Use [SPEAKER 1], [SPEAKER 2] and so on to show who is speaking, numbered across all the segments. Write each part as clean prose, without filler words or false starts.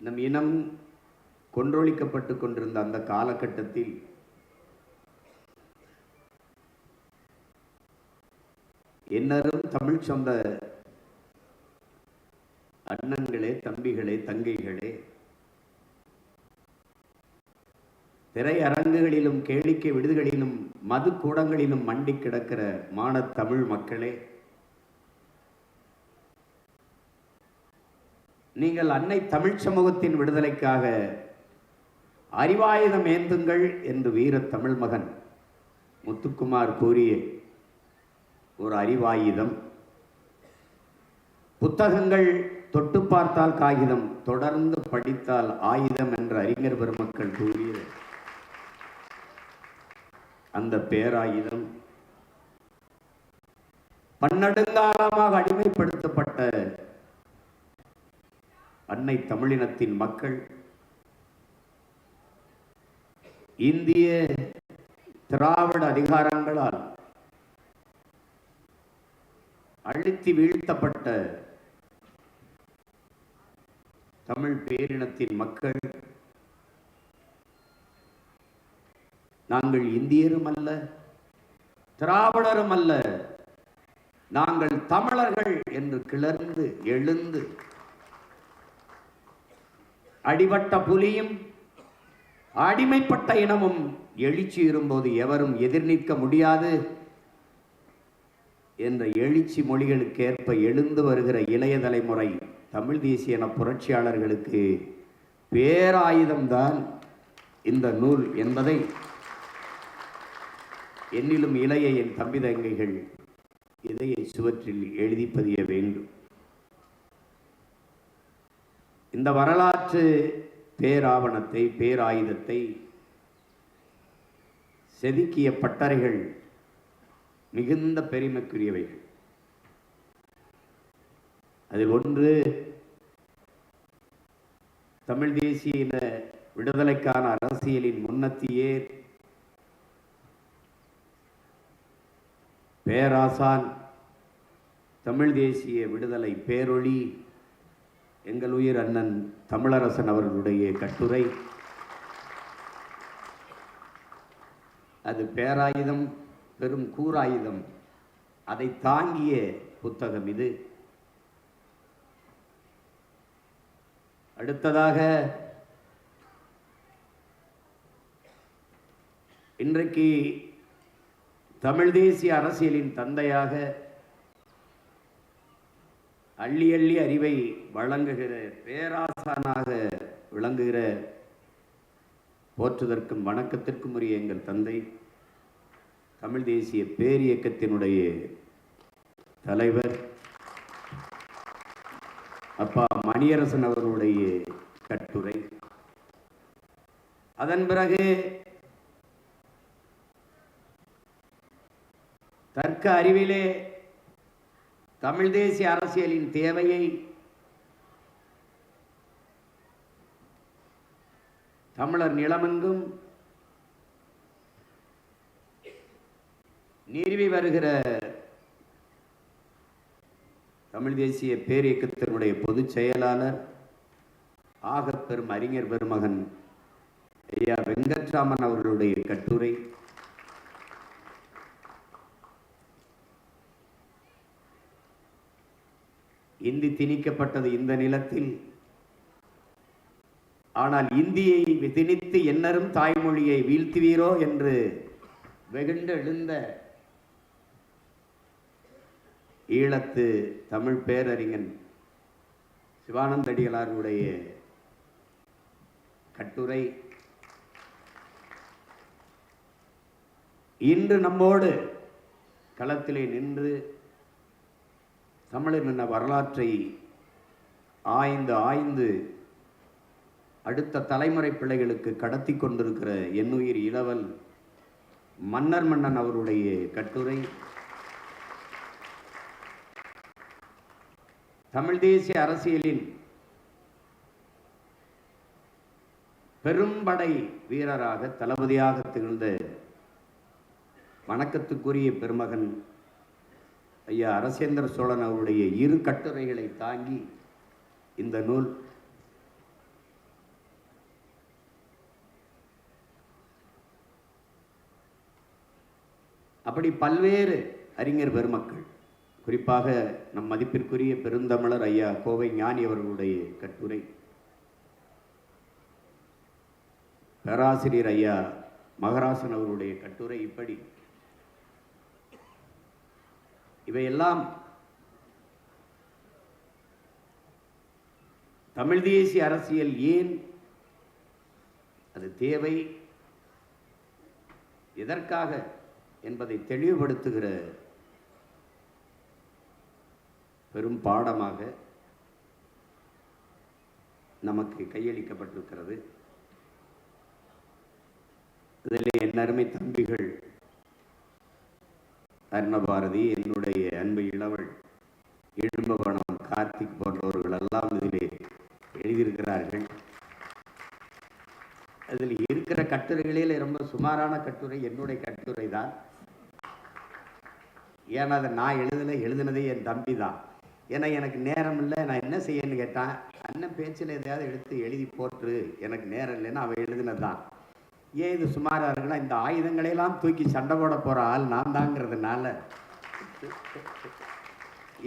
[SPEAKER 1] நம் இனம் கொன்றொழிக்கப்பட்டு கொண்டிருந்த அந்த காலகட்டத்தில் என்னரும் தமிழ் சொந்த அண்ணன்களே, தம்பிகளே, தங்கைகளே, திரையரங்குகளிலும் கேளிக்கை விடுதிகளிலும் மது கூடங்களிலும் மண்டி கிடக்கிற மானத் தமிழ் மக்களே, நீங்கள் அன்னை தமிழ் சமூகத்தின் விடுதலைக்காக அறிவாயுதம் ஏந்துங்கள் என்று வீர தமிழ் மகன் முத்துக்குமார் கூறிய ஒரு அறிவாயுதம். புத்தகங்கள் தொட்டு பார்த்தால் காகிதம், தொடர்ந்து படித்தால் ஆயுதம் என்ற அறிஞர் பெருமக்கள் கூறிய அந்த பேராயுதம் பன்னெடுங்காலமாக அடிமைப்படுத்தப்பட்ட அன்னை தமிழினத்தின் மக்கள் இந்திய திராவிட அதிகாரங்களால் அழுத்தி வீழ்த்தப்பட்ட தமிழ் பேரினத்தின் மக்கள் நாங்கள் இந்தியரும் அல்ல, திராவிடரும் அல்ல, நாங்கள் தமிழர்கள் என்று கிளர்ந்து எழுந்து அடிபட்ட புலியும் அடிமைப்பட்ட இனமும் எழுச்சி இரும்போது எவரும் எதிர்நிற்க முடியாது என்ற எழுச்சி மொழிகளுக்கேற்ப எழுந்து வருகிற இளைய தலைமுறை தமிழ் தேசிய புரட்சியாளர்களுக்கு பேராயுதம்தான் இந்த நூல் என்பதை என்னிலும் இளைய என் தம்பி தங்கைகள் இதய சுவற்றில் எழுதி பதிய வேண்டும். இந்த வரலாற்று பேராவணத்தை, பேராயுதத்தை செதுக்கிய பட்டறைகள் மிகுந்த பெருமைக்குரியவைகள். அதில் ஒன்று தமிழ் தேசிய விடுதலைக்கான அரசியலின் முன்னத்தியே பேராசான், தமிழ் தேசிய விடுதலை பேரொளி, எங்கள் உயிர் அண்ணன் தமிழரசன் அவர்களுடைய கட்டுரை. அது பேராயுதம், பெரும் கூராயுதம், அதை தாங்கிய புத்தகம் இது. அடுத்ததாக இன்றைக்கு தமிழ் தேசிய அரசியலின் தந்தையாக அள்ளி அள்ளி அறிவை வழங்குகிற பேராசானாக விளங்குகிற போற்றுதற்கும் வணக்கத்திற்கும் உரிய எங்கள் தந்தை, தமிழ் தேசிய பேரியக்கத்தினுடைய தலைவர் அப்பா மணியரசன் அவர்களுடைய கட்டுரை. அதன் பிறகு தர்க்க அறிவிலே தமிழ் தேசிய அரசியலின் தேவையை தமிழர் நிலமெங்கும் நிறுவி வருகிற தமிழ் தேசிய பேரியக்கத்தினுடைய பொதுச் செயலாளர் ஆகப்பெரும் அறிஞர் பெருமகன் ஐயா வெங்கட்ராமன் அவர்களுடைய கட்டுரை. இந்தி திணிக்கப்பட்டது இந்த நிலத்தில், ஆனால் இந்தியை திணித்து என்னரும் தாய்மொழியை வீழ்த்துவீரோ என்று வெகுண்டு எழுந்த ஈழத்து தமிழ் பேரறிஞன் சிவானந்தடிகளாருடைய கட்டுரை. இன்று நம்மோடு களத்திலே நின்று தமிழர் என்ற வரலாற்றை ஆய்ந்து அடுத்த தலைமுறை பிள்ளைகளுக்கு கடத்தி கொண்டிருக்கிற என்னுயிர் இளவல் மன்னர் மன்னன் அவருடைய கட்டுரை. தமிழ் தேசிய அரசியலின் பெரும்படை வீரராக தளபதியாக திகழ்ந்த வணக்கத்துக்குரிய பெருமகன் ஐயா அரசேந்திர சோழன் அவருடைய இரு கட்டுரைகளை தாங்கி இந்த நூல். அப்படி பல்வேறு அறிஞர் பெருமக்கள், குறிப்பாக நம் மதிப்பிற்குரிய பெருந்தமிழர் ஐயா கோவை ஞானி அவர்களுடைய கட்டுரை, பேராசிரியர் ஐயா மகராசன் அவர்களுடைய கட்டுரை, இப்படி இவையெல்லாம் தமிழ் தேசிய அரசியல் ஏன் அது தேவை, எதற்காக என்பதை தெளிவுபடுத்துகிற பெரும் பாடமாக நமக்கு கையளிக்கப்பட்டிருக்கிறது. இதில் என் அருமை தம்பிகள் அருணபாரதி, என்னுடைய அன்பு இளவல் இழும்பவனம் கார்த்திக் போன்றவர்கள் எல்லாம் இதிலே எழுதியிருக்கிறார்கள். அதில் இருக்கிற கட்டுரைகளில் ரொம்ப சுமாரான கட்டுரை என்னுடைய கட்டுரை தான். ஏன்னா அதை நான் எழுதினதே என் தம்பி தான். ஏன்னா எனக்கு நேரம் இல்லை, நான் என்ன செய்யன்னு கேட்டான். அண்ணன் பேச்சில் எதையாவது எடுத்து எழுதி போட்டு எனக்கு நேரம் இல்லைன்னா அவன் எழுதினது தான். ஏன் இது சுமாராக இருக்குன்னா, இந்த ஆயுதங்களையெல்லாம் தூக்கி சண்டை போட போகிற ஆள் நான் தாங்கிறதுனால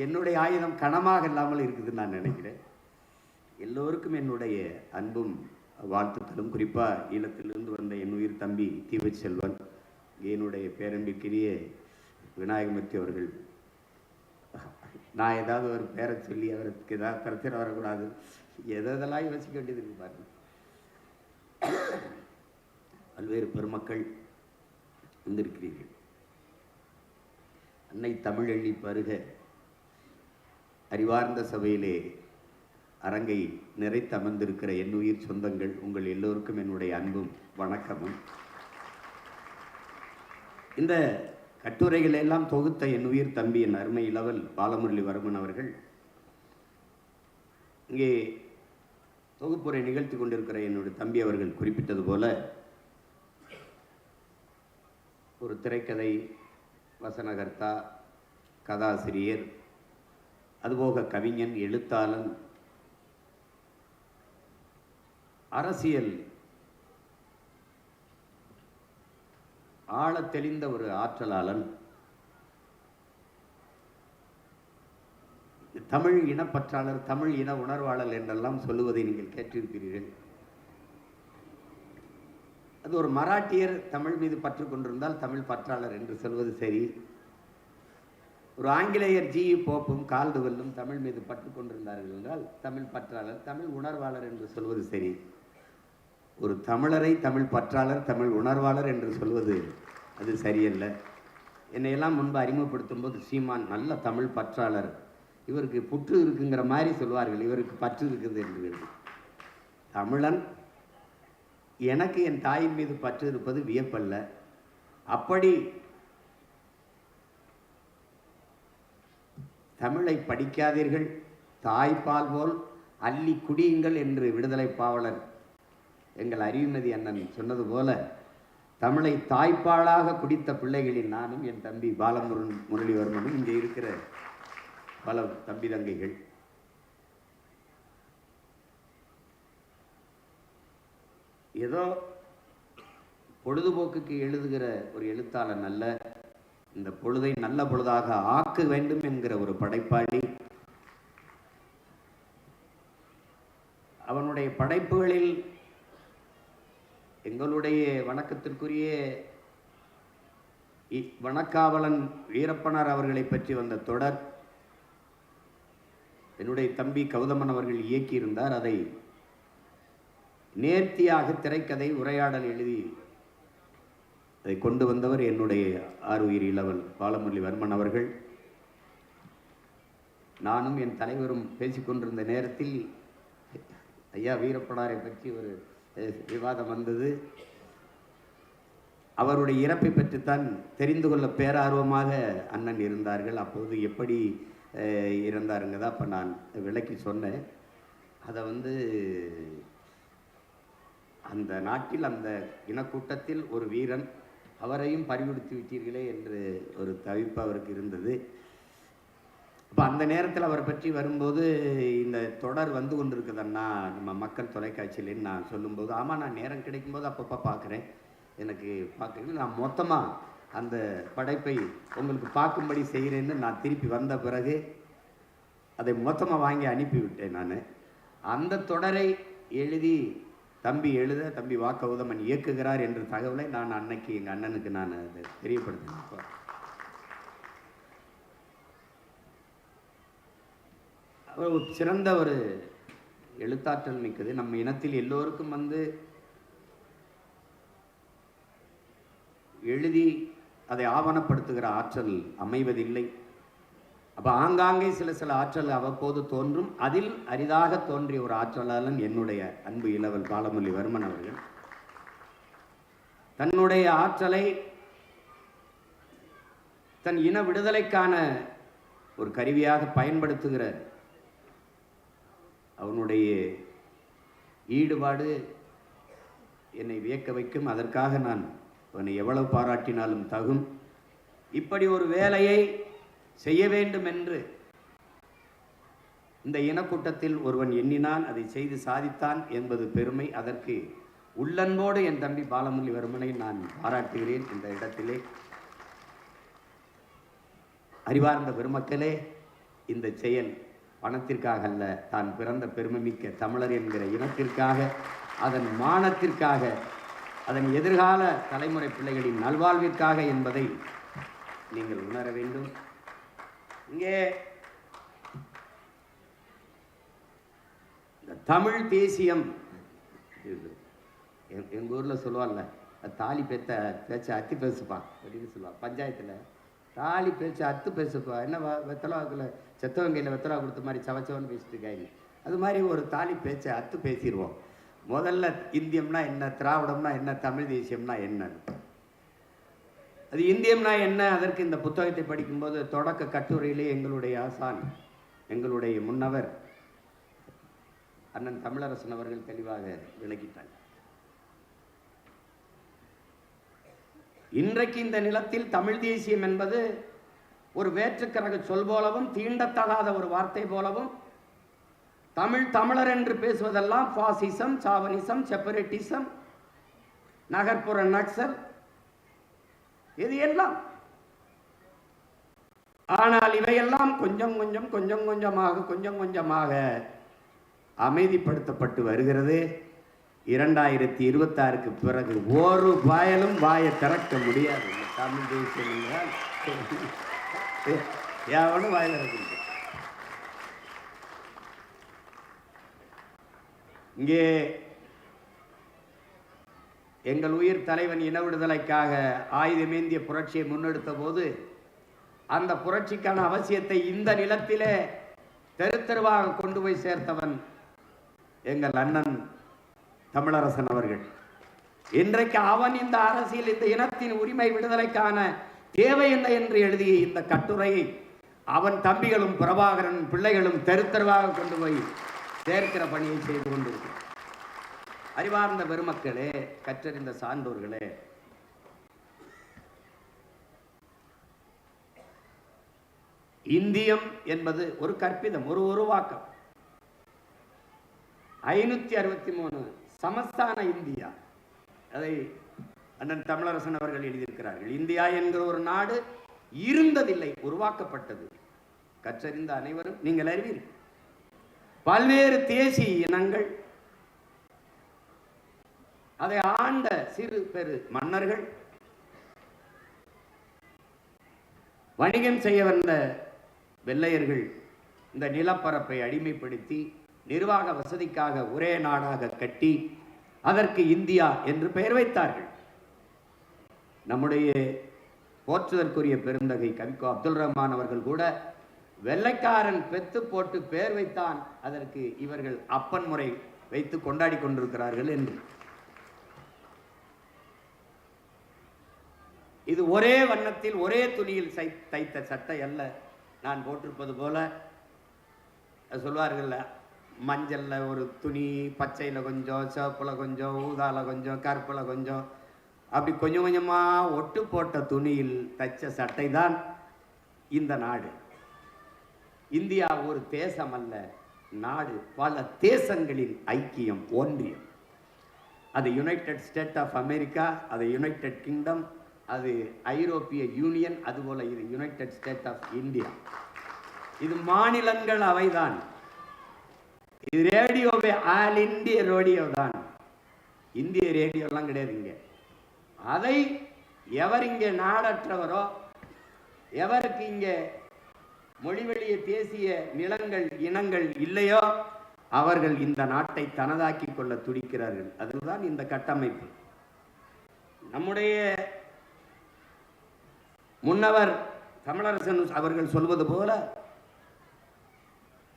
[SPEAKER 1] என்னுடைய ஆயுதம் கனமாக இல்லாமல் இருக்குதுன்னு நான் நினைக்கிறேன். எல்லோருக்கும் என்னுடைய அன்பும் வாழ்த்துக்களும், குறிப்பாக ஈழத்திலிருந்து வந்த என் உயிர் தம்பி தீவச்செல்வன், என்னுடைய பேரன்பிற்கிறிய விநாயகமூர்த்தி அவர்கள். நான் ஏதாவது ஒரு பேரை சொல்லி அவருக்கு ஏதாவது பிரச்சனை வரக்கூடாது, எதெல்லாம் யோசிக்க வேண்டியது இருக்கு பாருங்க. பல்வேறு பெருமக்கள் வந்திருக்கிறீர்கள். அன்னை தமிழெள்ளி பருக அறிவார்ந்த சபையிலே அரங்கை நிறைத்து அமர்ந்திருக்கிற என் உயிர் சொந்தங்கள், உங்கள் எல்லோருக்கும் என்னுடைய அன்பும் வணக்கமும். இந்த கட்டுரைகள் எல்லாம் தொகுத்த என் உயிர் தம்பி என் அருமை இளவல் பாலமுரளிவர்மன் அவர்கள் இங்கே தொகுப்புரை நிகழ்த்தி கொண்டிருக்கிற என்னுடைய தம்பி அவர்கள் குறிப்பிட்டது போல, ஒரு திரைக்கதை வசனகர்த்தா, கதாசிரியர், அதுபோக கவிஞன், எழுத்தாளன், அரசியல் ஆழ தெளிந்த ஒரு ஆற்றலாளன், தமிழ் இனப்பற்றாளர், தமிழ் இன உணர்வாளர் என்றெல்லாம் சொல்லுவதை நீங்கள் கேட்டிருக்கிறீர்கள். அது ஒரு மராட்டியர் தமிழ் மீது பற்று கொண்டிருந்தால் தமிழ் பற்றாளர் என்று சொல்வது சரி. ஒரு ஆங்கிலேயர் ஜி.இ. போப்பும் கால்டுவெல்லும் தமிழ் மீது பற்று கொண்டிருந்தார்கள் என்றால் தமிழ் பற்றாளர், தமிழ் உணர்வாளர் என்று சொல்வது சரி. ஒரு தமிழரை தமிழ் பற்றாளர், தமிழ் உணர்வாளர் என்று சொல்வது அது சரியல்ல. என்னையெல்லாம் முன்பு அறிமுகப்படுத்தும் போது, சீமான் நல்ல தமிழ் பற்றாளர், இவருக்கு புற்று இருக்குங்கிற மாதிரி சொல்வார்கள், இவருக்கு பற்று இருக்குது என்று. தமிழன், எனக்கு என் தாயின் மீது பற்று இருப்பது வியப்பல்ல. அப்படி தமிழை படிக்காதீர்கள், தாய்ப்பால் போல் அள்ளி குடியுங்கள் என்று விடுதலை பாவலர் எங்கள் அறிவுமதி அண்ணன் சொன்னது போல, தமிழை தாய்ப்பாலாக குடித்த பிள்ளைகளில் நானும் என் தம்பி பாலமுரளிவர்மனும், இங்கே இருக்கிற பல தம்பி தங்கைகள். ஏதோ பொழுதுபோக்குக்கு எழுதுகிற ஒரு எழுத்தாளன் அல்ல, இந்த பொழுதை நல்ல பொழுதாக ஆக்க வேண்டும் என்கிற ஒரு படைப்பாளி. அவனுடைய படைப்புகளில் எங்களுடைய வணக்கத்திற்குரிய வணக்காவலன் வீரப்பனார் அவர்களை பற்றி வந்த தொடர் என்னுடைய தம்பி கௌதமன் அவர்கள் இயக்கியிருந்தார். அதை நேர்த்தியாக திரைக்கதை உரையாடல் எழுதி அதை கொண்டு வந்தவர் என்னுடைய ஆறுயிர் இளவல் பாலமுரளிவர்மன் அவர்கள். நானும் என் தலைவரும் பேசிக்கொண்டிருந்த நேரத்தில் ஐயா வீரப்பனாரை பற்றி ஒரு விவாதம் வந்தது. அவருடைய இறப்பை பற்றித்தான் தெரிந்து கொள்ள பேரார்வமாக அண்ணன் இருந்தார்கள். அப்போது எப்படி இறந்தாருங்க தான் அப்போ நான் விளக்கி சொன்னேன். அதை அந்த நாட்டில் அந்த இனக்கூட்டத்தில் ஒரு வீரன், அவரையும் பறிகொடுத்து விட்டீர்களே என்று ஒரு தவிப்பு அவருக்கு இருந்தது. அப்போ அந்த நேரத்தில் அவரை பற்றி வரும்போது, இந்த தொடர் வந்து கொண்டிருக்குதுன்னா நம்ம மக்கள் தொலைக்காட்சியிலேன்னு நான் சொல்லும்போது, ஆமாம் நான் நேரம் கிடைக்கும்போது அப்பப்போ பார்க்குறேன், எனக்கு பார்க்குறது நான் மொத்தமாக அந்த படைப்பை உங்களுக்கு பார்க்கும்படி செய்கிறேன்னு நான் திருப்பி வந்த பிறகு அதை மொத்தமாக வாங்கி அனுப்பிவிட்டேன். நான் அந்த தொடரை எழுதி தம்பி வாக்க உதமன் இயக்குகிறார் என்ற தகவலை நான் அன்னைக்கு எங்கள் அண்ணனுக்கு நான் அதை தெரியப்படுத்தினேன். ஒரு சிறந்த ஒரு எழுத்தாற்றல் மிக்கது. நம்ம இனத்தில் எல்லோருக்கும் எழுதி அதை ஆவணப்படுத்துகிற ஆற்றல் அமைவதில்லை. அப்போ ஆங்காங்கே சில ஆற்றல் அவ்வப்போது தோன்றும். அதில் அரிதாக தோன்றிய ஒரு ஆற்றலாளன் என்னுடைய அன்பு இளவல் பாலமுரளிவர்மன் அவர்கள். தன்னுடைய ஆற்றலை தன் இன விடுதலைக்கான ஒரு கருவியாக பயன்படுத்துகிற அவனுடைய ஈடுபாடு என்னை வியக்க வைக்கும். அதற்காக நான் அவனை எவ்வளவு பாராட்டினாலும் தகும். இப்படி ஒரு வேலையை செய்ய வேண்டும் என்று இந்த இனக்கூட்டத்தில் ஒருவன் எண்ணினான், அதை செய்து சாதித்தான் என்பது பெருமை. அதற்கு உள்ளன்போடு என் தம்பி பாலமுரளிவர்மனை நான் பாராட்டுகிறேன். இந்த இடத்திலே அறிவார்ந்த பெருமக்களே, இந்த செயல் பணத்திற்காக அல்ல, தான் பிறந்த பெருமைமிக்க தமிழர் என்கிற இனத்திற்காக, அதன் மானத்திற்காக, அதன் எதிர்கால தலைமுறை பிள்ளைகளின் நல்வாழ்விற்காக என்பதை நீங்கள் உணர வேண்டும். இங்கே இந்த தமிழ் தேசியம் எங்கள் ஊரில் சொல்லுவாங்கல்ல, தாலி பேச்ச அத்தி பேசுப்பான் அப்படின்னு சொல்லுவான். பஞ்சாயத்தில் தாலி பேச்சு அத்து பேசுப்பா, என்ன வெத்தலாவுக்குள்ள செத்தவங்கையில் வெத்தலா கொடுத்த மாதிரி சவச்சவன்னு பேசிட்டு இருக்காங்க. அது மாதிரி ஒரு தாலி பேச்சை அத்து பேசிடுவோம். முதல்ல இந்தியம்னா என்ன, திராவிடம்னா என்ன, தமிழ் தேசியம்னா என்ன, அது இந்தியம்னா என்ன. அதற்கு இந்த புத்தகத்தை படிக்கும்போது தொடக்க கட்டுரையிலே எங்களுடைய ஆசான், எங்களுடைய முன்னவர் அண்ணன் தமிழரசன் அவர்கள் தெளிவாக விளக்கிட்டார். இன்றைக்கு இந்த நிலத்தில் தமிழ் தேசியம் என்பது ஒரு வேற்றுக்கரக சொல் போலவும், தீண்டத்தகாத ஒரு வார்த்தை போலவும், தமிழர் என்று பேசுவதெல்லாம் பாசிசம், சாவனிசம், செப்பரேட்டிசம், நகர்ப்புற நக்சல், இது எல்லாம். ஆனால் இவையெல்லாம் கொஞ்சம் கொஞ்சமாக அமைதிப்படுத்தப்பட்டு வருகிறது. 2026க்கு பிறகு ஒரு வாயலும் வாயை திறக்க முடியாது. தமிழ் தேசியம் எவனும் வாயில் இறக்க. இங்கே எங்கள் உயிர் தலைவன் இன விடுதலைக்காக ஆயுதமேந்திய புரட்சியை முன்னெடுத்த போது அந்த புரட்சிக்கான அவசியத்தை இந்த நிலத்திலே தெருவாக கொண்டு போய் சேர்த்தவன் எங்கள் அண்ணன் தமிழரசன் அவர்கள். இன்றைக்கு அவன் இந்த அரசியல், இந்த இனத்தின் உரிமை விடுதலைக்கான தேவை என்ன என்று எழுதிய இந்த கட்டுரையை அவன் தம்பிகளும் பிரபாகரன் பிள்ளைகளும் தெருவாக கொண்டு போய் சேர்க்கிற பணியை செய்து கொண்டிருக்கிறார். அறிவார்ந்த பெருமக்களே, கற்றறிந்த சான்றோர்களே, இந்தியம் என்பது ஒரு கற்பிதம், ஒரு உருவாக்கம். 563 சமஸ்தான இந்தியா, அதை அண்ணன் தமிழரசன் அவர்கள் எழுதியிருக்கிறார்கள். இந்தியா என்கிற ஒரு நாடு இருந்ததில்லை, உருவாக்கப்பட்டது. கற்றறிந்த அனைவரும் நீங்கள் அறிவீர்கள். பல்வேறு தேசிய இனங்கள், அதை ஆண்ட சிறு பெரு மன்னர்கள், வணிகம் செய்ய வந்த வெள்ளையர்கள் இந்த நிலப்பரப்பை அடிமைப்படுத்தி நிர்வாக வசதிக்காக ஒரே நாடாக கட்டி அதற்கு இந்தியா என்று பெயர் வைத்தார்கள். நம்முடைய போற்றுதற்குரிய பெருந்தகை கவிக்கோ அப்துல் ரஹ்மான் அவர்கள் கூட வெள்ளைக்காரன் பெத்து போட்டு பெயர் வைத்தான், அதற்கு இவர்கள் அப்பன் முறை வைத்து கொண்டாடி கொண்டிருக்கிறார்கள் என்று. இது ஒரே வண்ணத்தில் ஒரே துணியில் தைத்த சட்டை அல்ல. நான் போட்டிருப்பது போல சொல்வார்கள், மஞ்சள்ல ஒரு துணி, பச்சையில கொஞ்சம், சிவப்புல கொஞ்சம், ஊதால கொஞ்சம், கருப்புல கொஞ்சம், அப்படி கொஞ்சம் கொஞ்சமா ஒட்டு போட்ட துணியில் தைச்ச சட்டை தான் இந்த நாடு. இந்தியா ஒரு தேசம் அல்ல, நாடு, பல தேசங்களின் ஐக்கியம், ஒன்றியம். அது யுனைடெட் ஸ்டேட் ஆஃப் அமெரிக்கா, அது யுனைடெட் கிங்டம், அது ஐரோப்பிய யூனியன், அதுபோல இது யுனைடெட் ஸ்டேட் ஆஃப் இந்தியா. இது மாநிலங்கள் அவைதான். இது ரேடியோவே ஆல் இந்திய ரேடியோ தான், இந்திய ரேடியோலாம் கிடையாது இங்க. அதை எவர் இங்கே நாடற்றவரோ, எவருக்கு இங்கே மொழிவழிய தேசிய நிலங்கள் இனங்கள் இல்லையோ அவர்கள் இந்த நாட்டை தனதாக்கி கொள்ள துடிக்கிறார்கள். அதுதான் இந்த கட்டமைப்பு. நம்முடைய முன்னவர் தமிழரசன் அவர்கள் சொல்வது போல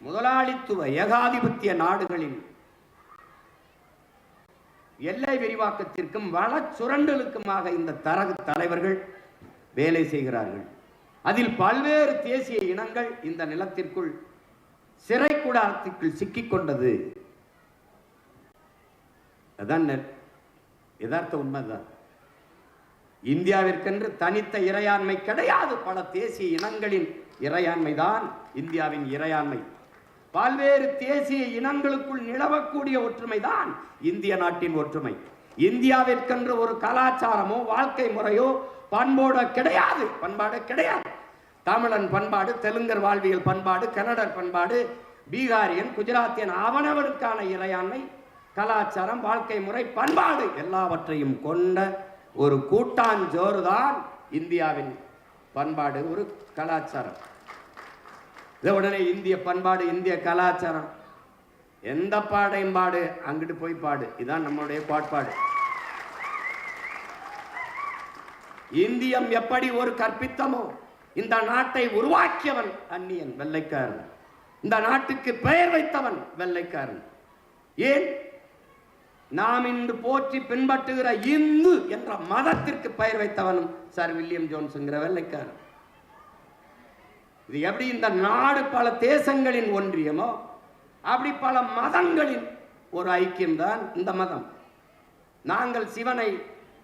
[SPEAKER 1] முதலாளித்துவ ஏகாதிபத்திய நாடுகளின் எல்லை விரிவாக்கத்திற்கும் வள சுரண்டலுக்குமாக இந்த தரகு தலைவர்கள் வேலை செய்கிறார்கள். அதில் பல்வேறு தேசிய இனங்கள் இந்த நிலத்திற்குள் சிறை கூடாரத்திற்குள் சிக்கிக்கொண்டது. அதான் யதார்த்த உண்மைதான். இந்தியாவிற்கென்று தனித்த இறையாண்மை கிடையாது. பல தேசிய இனங்களின் இறையாண்மை தான் இந்தியாவின் இறையாண்மை. பல்வேறு தேசிய இனங்களுக்குள் நிலவக்கூடிய ஒற்றுமை தான் இந்திய நாட்டின் ஒற்றுமை. இந்தியாவிற்கென்று ஒரு கலாச்சாரமோ வாழ்க்கை முறையோ பண்பாடு கிடையாது. பண்பாடு கிடையாது. தமிழன் பண்பாடு, தெலுங்கர் வாழ்வியல் பண்பாடு, கன்னடர் பண்பாடு, பீகாரியன், குஜராத்தியன் அவனவனுக்கான இறையாண்மை, கலாச்சாரம், வாழ்க்கை முறை, பண்பாடு எல்லாவற்றையும் கொண்ட ஒரு கூட்டாஞ்சோறு தான் இந்தியாவின் பண்பாடு, ஒரு கலாச்சாரம். உடனே இந்திய பண்பாடு, இந்திய கலாச்சாரம், எந்த பாடையும் பாடு, அங்கிட்டு போய் பாடு, இதுதான் நம்மளுடைய கோட்பாடு. இந்தியம் எப்படி ஒரு கற்பித்தமோ, இந்த நாட்டை உருவாக்கியவன் அந்நியன், வெள்ளைக்காரன். இந்த நாட்டுக்கு பெயர் வைத்தவன் வெள்ளைக்காரன். ஏன்? நாம் இன்று போற்றி பின்பற்றுகிற இந்து என்ற மதத்திற்கு பெயர் வைத்தவனும் சார் வில்லியம் ஜோன்ஸ்ங்கிற வெள்ளைக்காரன். இது எப்படி இந்த நாடு பல தேசங்களின் ஒன்றியமோ அப்படி பல மதங்களின் ஒரு ஐக்கியம்தான் இந்த மதம். நாங்கள் சிவனை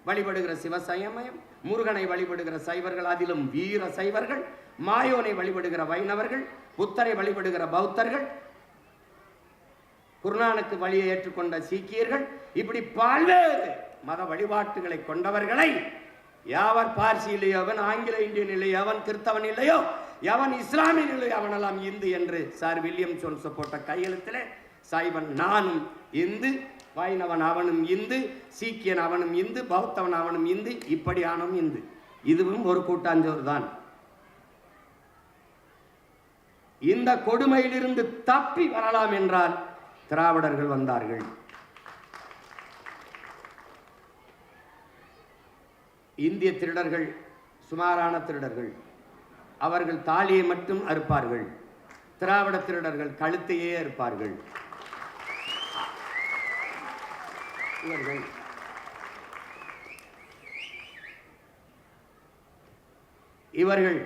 [SPEAKER 1] வழிபடுகிற சிவசமயம், முருகனை வழிபடுகிற சைவர்கள், அதிலும் வீர சைவர்கள், மாயோனை வழிபடுகிற வைணவர்கள், புத்தரை வழிபடுகிற பௌத்தர்கள், குருநானக்கு வழியை ஏற்றுக்கொண்ட சீக்கியர்கள், இப்படி பல்வேறு மத வழிபாட்டுகளை கொண்டவர்களை யாவர் பார்சி இல்லையோ, அவன் ஆங்கில இந்தியன் இல்லையோ, அவன் கிறிஸ்தவன் இல்லையோ, எவன் இஸ்லாமியன் இல்லையோ அவனெல்லாம் இந்து என்று சார் வில்லியம் ஜோன்ஸ் போட்ட கையெழுத்திலே சைவன் நானும் இந்து, வைணவன் அவனும் இந்து, சீக்கியன் அவனும் இந்து, பௌத்தவன் அவனும் இந்து, இப்படியானும் இந்து. இதுவும் ஒரு கூட்டாஞ்சோறு தான். இந்த கொடுமையிலிருந்து தப்பி வரலாம் என்றால் திராவிடர்கள் வந்தார்கள். இந்திய திருடர்கள் சுமாரான திருடர்கள், அவர்கள் தாலியை மட்டும் அறுப்பார்கள். திராவிட திருடர்கள் கழுத்தையே அறுப்பார்கள். இவர்கள்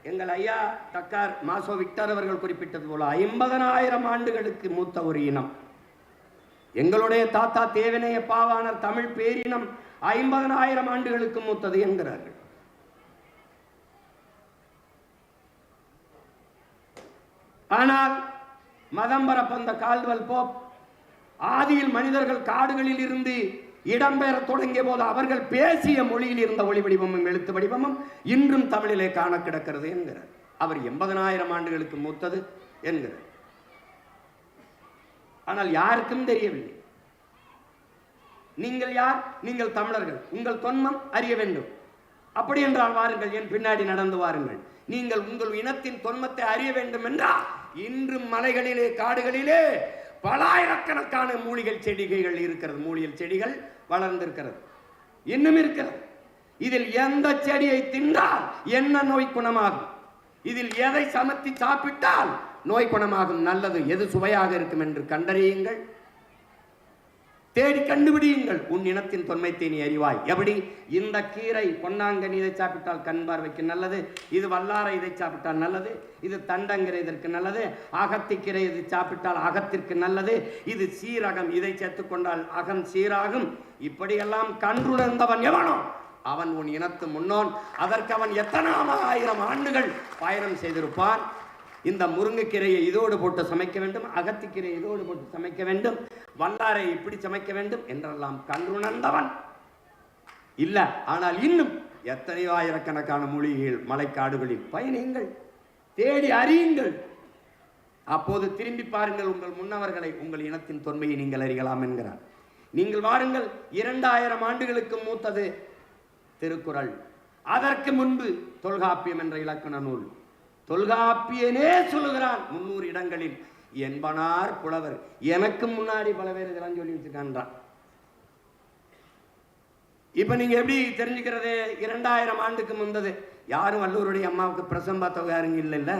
[SPEAKER 1] எங்கள் ஐயா டக்கார் மாசோ விக்டர் அவர்கள் குறிப்பிட்டது போல 50,000 ஆண்டுகளுக்கு மூத்த ஒரு இனம். எங்களுடைய தாத்தா தேவனைய பாவாணர் தமிழ் பேரினம் 50,000 ஆண்டுகளுக்கு மூத்தது என்கிறார்கள். ஆனால் மதம் பரப்பந்த கால்டுவெல் போப் ஆதியில் மனிதர்கள் காடுகளில் இருந்து இடம்பெயர தொடங்கிய போது அவர்கள் பேசிய மொழியில் இருந்த ஒளி வடிவமும் எழுத்து வடிவமும் இன்றும் தமிழிலே காண கிடக்கிறது என்கிறார். அவர் 80,000 ஆண்டுகளுக்கு மூத்தது என்கிறார். ஆனால் யாருக்கும் தெரியவில்லை. நீங்கள் யார்? நீங்கள் தமிழர்கள். உங்கள் தொன்மம் அறிய வேண்டும். அப்படி என்றால் வாருங்கள், என் பின்னாடி நடந்து வாருங்கள். நீங்கள் உங்கள் இனத்தின் தொன்மத்தை அறிய வேண்டும் என்றால் இன்றும் மலைகளிலே காடுகளிலே பலாயிரக்கணக்கான மூலிகை செடிகள் இருக்கிறது. மூலிகை செடிகள் வளர்ந்திருக்கிறது, இன்னும் இருக்கிறது. இதில் எந்த செடியை தின்றால் என்ன நோய் குணமாகும், இதில் எதை சமத்தி சாப்பிட்டால் நோய் குணமாகும், நல்லது எது சுவையாக இருக்கும் என்று கண்டறியுங்கள், தேடி கண்டுபிடியுங்கள். உன் இனத்தின் தொன்மைத்தை நீ அறிவாய். எப்படி? இந்த கீரை பொன்னாங்கனி இதை சாப்பிட்டால் கண் பார்வைக்கு நல்லது, இது வல்லாரை இதை சாப்பிட்டால் நல்லது, இது தண்டங்கரை இதற்கு நல்லது, அகத்திக்கீரை இதை சாப்பிட்டால் அகத்திற்கு நல்லது, இது சீரகம் இதை சேர்த்துக்கொண்டால் அகம் சீராகும். இப்படியெல்லாம் கன்றுணர்ந்தவன் எவனோ அவன் உன் இனத்து முன்னோன். அதற்கு அவன் எத்தனை 1000 ஆண்டுகள் பயணம் செய்திருப்பான். இந்த முருங்கைக்கீரையை இதோடு போட்டு சமைக்க வேண்டும், அகத்திக்கீரை இதோடு போட்டு சமைக்க வேண்டும், வல்லாரை இப்படி சமைக்க வேண்டும் என்றெல்லாம் கன்றுணர்ந்தவன் இல்ல. ஆனால் இன்னும் எத்தனையோ ஆயிரக்கணக்கான மொழிகள் மலைக்காடுகளில் பயணியுங்கள், தேடி அறியுங்கள். அப்போது திரும்பி பாருங்கள் உங்கள் முன்னவர்களை, உங்கள் இனத்தின் தொன்மையை நீங்கள் அறியலாம் என்கிறார். நீங்கள் வாருங்கள், 2000 ஆண்டுகளுக்கு மூத்தது திருக்குறள். அதற்கு முன்பு தொல்காப்பியம் என்ற இலக்கண நூல். தொல்காப்பியனே சொல்லுகிறான் 300 இடங்களில் என்பனார் புலவர். எனக்கு முன்னாடி பல பேர் இதெல்லாம் சொல்லி வச்சிருக்கான்றான். இப்ப நீங்க எப்படி தெரிஞ்சுக்கிறது? 2000 ஆண்டுக்கு முந்தது. யாரும் வள்ளுவருடைய அம்மாவுக்கு பிரசவம் பார்த்தவங்க யாருங்க இல்லைல்ல.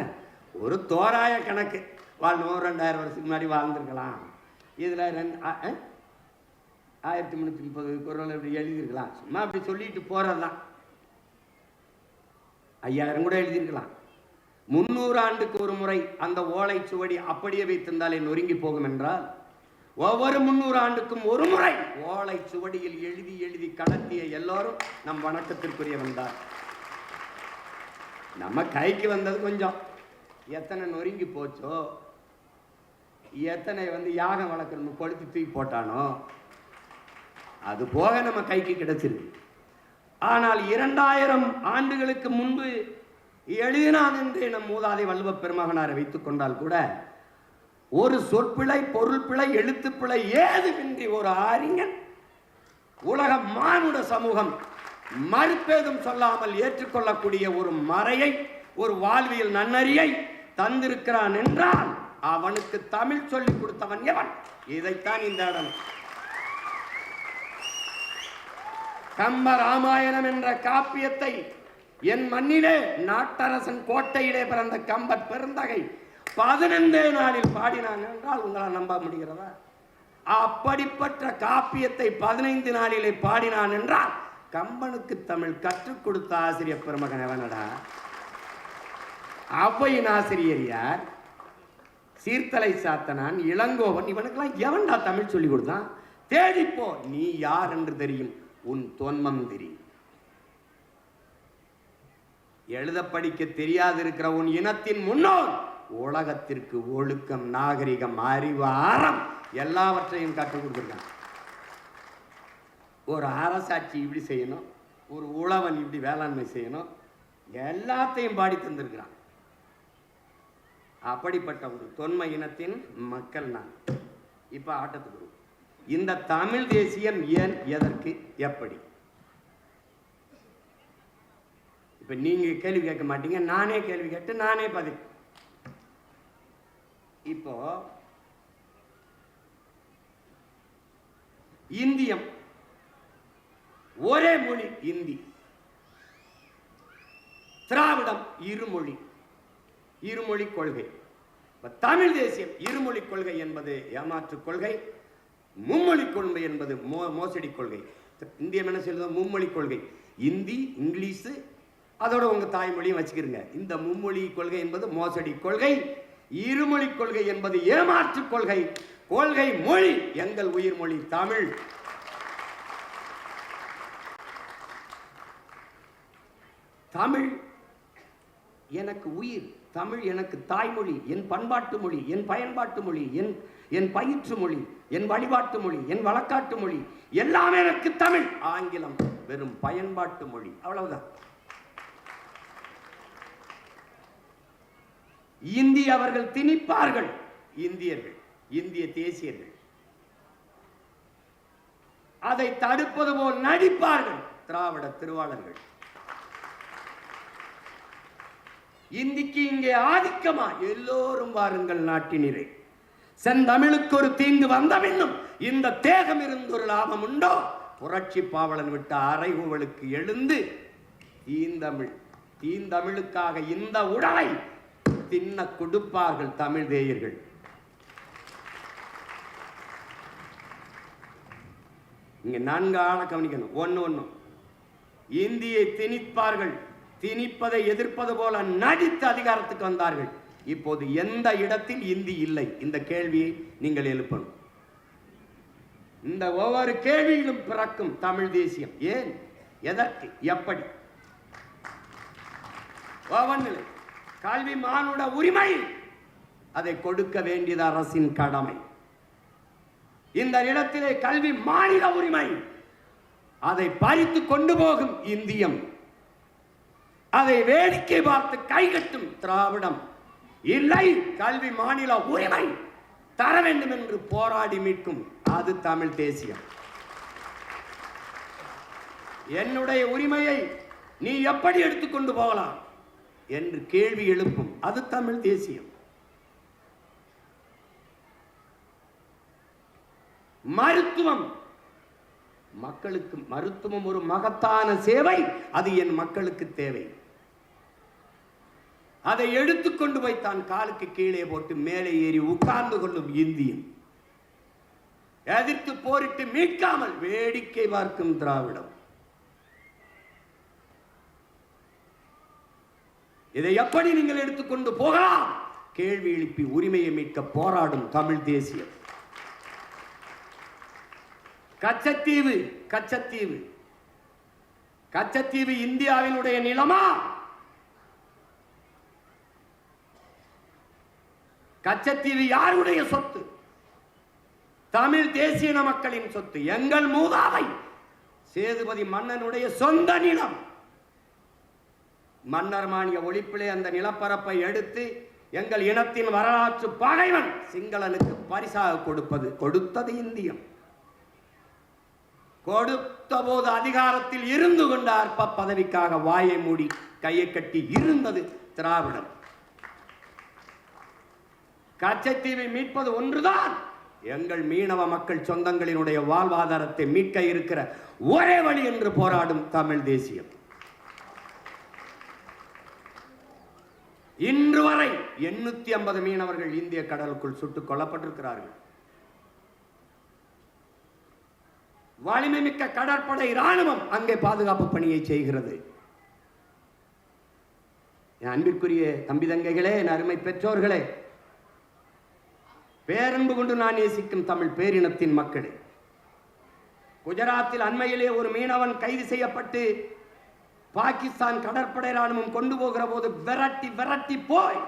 [SPEAKER 1] ஒரு தோராய கணக்கு, வாழ்ந்தோம் 2000 வருஷத்துக்கு முன்னாடி வாழ்ந்துருக்கலாம். இதுல 1330 குறள் இப்படி எழுதியிருக்கலாம். சும்மா அப்படி சொல்லிட்டு போறதுதான். 5000 கூட எழுதியிருக்கலாம். 300 ஆண்டுக்கு ஒரு முறை அந்த ஓலை சுவடி அப்படியே வைத்திருந்தாலே நொறுங்கி போகும் என்றால், ஒவ்வொரு 300 ஆண்டுக்கும் ஒரு முறை ஓலை சுவடியில் எழுதி எழுதி கடத்திய எல்லோரும் நம் வணக்கத்திற்குரிய வந்தார். நம்ம கைக்கு வந்தது கொஞ்சம். எத்தனை நொறுங்கி போச்சோ, எத்தனை யாகம் வளர்க்கணும் கொளுத்தி தூக்கி போட்டானோ, அது போக நம்ம கைக்கு கிடைச்சிருக்கு. ஆனால் 2000 ஆண்டுகளுக்கு முன்பு எழுதினான் என்று நம் மூதாதை வள்ளுவ பெருமகனாரை வைத்துக் கொண்டால் கூட ஒரு சொற்பிழை, பொருள் பிழை, எழுத்துப்பிழை ஏதுமின்றி ஒரு அறிஞன் உலக மானுட சமூகம் மறுப்பேதும் சொல்லாமல் ஏற்றுக்கொள்ளக்கூடிய ஒரு மறையை, ஒரு வாழ்வியல் நன்னறியை தந்திருக்கிறான் என்றால் அவனுக்கு தமிழ் சொல்லிக் கொடுத்தவன் எவன்? இதைத்தான் இந்த இடம். கம்ப ராமாயணம் என்ற காப்பியத்தை என் மண்ணிலே நாட்டரசன் கோட்டையிலே பிறந்த கம்பர் பெருந்தகை 15 நாளில் பாடினான் என்றால் உங்களால் நம்ப முடிகிறதா? அப்படிப்பட்ட காப்பியத்தை 15 நாளிலே பாடினான் என்றால் கம்பனுக்கு தமிழ் கற்றுக் கொடுத்த ஆசிரியர் பெருமகன் எவனடா? அவ்வையின் ஆசிரியர் யார்? சீர்த்தலை சாத்தனான், இளங்கோவன், இவனுக்கெல்லாம் எவன்டா தமிழ் சொல்லி கொடுத்தான்? தேடிப்போ, நீ யார் என்று தெரியும், உன் தொன்மம் தெரியும். எழுத படிக்க தெரியாதிருக்கிற உன் இனத்தின் முன்னோர் உலகத்திற்கு ஒழுக்கம், நாகரிகம், அறிவு, அறம் எல்லாவற்றையும் கற்றுக் கொடுத்திருக்காங்க. ஒரு அரசாட்சி இப்படி செய்யணும், ஒரு உழவன் இப்படி வேளாண்மை செய்யணும், எல்லாத்தையும் பாடி தந்திருக்கிறான். அப்படிப்பட்ட ஒரு தொன்மை இனத்தின் மக்கள் நான். இப்ப ஆட்டத்துக்கு இந்த தமிழ் தேசியம் ஏன், எதற்கு, எப்படி? இப்ப நீங்க கேள்வி கேட்க மாட்டீங்க, நானே கேள்வி கேட்டு நானே பதில். இப்போ இந்தியம் ஒரே மொழி இந்தி, திராவிடம் இருமொழி, இருமொழி கொள்கை. தமிழ் தேசியம் இருமொழி கொள்கை என்பது ஏமாற்று கொள்கை, மும்மொழி கொள்கை என்பது மோசடி கொள்கை. இந்தியம் என்ன சொல்லுது? மும்மொழி கொள்கை. இந்தி, இங்கிலீஷ், அதோட உங்க தாய்மொழியும் வச்சுக்கிறீங்க. இந்த மும்மொழி கொள்கை என்பது மோசடி கொள்கை. இருமொழி கொள்கை என்பது ஏமாற்று கொள்கை. கொள்கை மொழி எங்கள் உயிர் மொழி தமிழ். தமிழ் எனக்கு உயிர், தமிழ் எனக்கு தாய்மொழி, என் பண்பாட்டு மொழி, என் பயன்பாட்டு மொழி, என் பயிற்று மொழி, என் வழிபாட்டு மொழி, என் வழக்காட்டு மொழி, எல்லாமே எனக்கு தமிழ். ஆங்கிலம் வெறும் பயன்பாட்டு மொழி, அவ்வளவுதான். இந்தி அவர்கள் திணிப்பார்கள், இந்தியர்கள், இந்திய தேசியர்கள் அதை தடுப்பது போல் நடிப்பார்கள் திராவிட திருவாளர்கள். இந்திக்கு இங்கே ஆதிக்கமா? எல்லோரும் வாருங்கள் நாட்டினரே, செந்தமிழுக்கு ஒரு தீங்கு வந்த பின்னும் இந்த தேகம் இருந்து ஒரு லாபம் உண்டோ? புரட்சி பாவலன் விட்ட அறைகூவலுக்கு எழுந்து தீந்தமிழ், தீந்தமிழுக்காக இந்த உடலை தின்ன கொடுப்பார்கள் தமிழ் தேயர்கள். இங்க 4 ஆள கவனிக்கணும். ஒண்ணு இந்தியை திணிப்பார்கள், திணிப்பதை எதிர்ப்பது போல நடித்து அதிகாரத்துக்கு வந்தார்கள். இப்போது எந்த இடத்தில் இந்தி இல்லை? இந்த கேள்வியை நீங்கள் எழுப்பணும். இந்த ஒவ்வொரு கேள்வியிலும் பிறக்கும் தமிழ் தேசியம். ஏன், எதற்கு, எப்படி? ஒவ்வொன்றில் கல்வி மானுட உரிமை, அதை கொடுக்க வேண்டியது அரசின் கடமை. இந்த இடத்திலே கல்வி மாநில உரிமை. அதை பறித்து கொண்டு போகும் இந்தியம், அதை வேடிக்கை பார்த்து கைகட்டும் திராவிடம். இல்லை, கல்வி மாநில உரிமை தர வேண்டும் என்று போராடி மீட்கும் அது தமிழ் தேசியம். என்னுடைய உரிமையை நீ எப்படி எடுத்துக்கொண்டு போகலாம் என்று கேள்வி எழுப்பும் அது தமிழ் தேசியம். மருத்துவம், மக்களுக்கு மருத்துவம் ஒரு மகத்தான சேவை, அது என் மக்களுக்கு தேவை. அதை எடுத்துக்கொண்டு போய் தான் காலுக்கு கீழே போட்டு மேலே ஏறி உட்கார்ந்து கொள்ளும் இந்தியம், எதிர்த்து போரிட்டு மீட்காமல் வேடிக்கை பார்க்கும் திராவிடம். இதை எப்படி நீங்கள் எடுத்துக்கொண்டு போகலாம் கேள்வி எழுப்பி உரிமையை மீட்க போராடும் தமிழ் தேசியம். கச்சத்தீவு, கச்சத்தீவு, கச்சத்தீவு இந்தியாவினுடைய நிலமா? கச்சத்தீவு யாருடைய சொத்து? தமிழ் தேசிய மக்களின் சொத்து. எங்கள் மூதாதை சேதுபதி மன்னனுடைய சொந்த நிலம். மன்னர் மானிய ஒழிப்பிலே அந்த நிலப்பரப்பை எடுத்து எங்கள் இனத்தின் வரலாற்று பகைவன் சிங்களனுக்கு பரிசாக கொடுத்தது இந்தியம். கொடுத்த போது அதிகாரத்தில் இருந்து கொண்ட அற்ப பதவிக்காக வாயை மூடி கையை கட்டி இருந்தது திராவிடம். கச்சத்தீவை மீட்பது ஒன்றுதான் எங்கள் மீனவ மக்கள் சொந்தங்களினுடைய வாழ்வாதாரத்தை மீட்க இருக்கிற ஒரே வழி என்று போராடும் தமிழ் தேசியம். இன்று வரை 850 மீனவர்கள் இந்திய கடலுக்குள் சுட்டுக் கொல்லப்பட்டிருக்கிறார்கள். வலிமை மிக்க கடற்படை ராணுவம் அங்கே பாதுகாப்பு பணியை செய்கிறது. என் அன்பிற்குரிய தம்பி தங்கைகளே, என் அருமை பெற்றோர்களே, பேரன்பு கொண்டு நான் நேசிக்கும் தமிழ் பேரினத்தின் மக்களே, குஜராத்தில் அண்மையிலே ஒரு மீனவன் கைது செய்யப்பட்டு பாகிஸ்தான் கடற்படை ராணுவம் கொண்டு போகிற போது விரட்டி விரட்டி போய்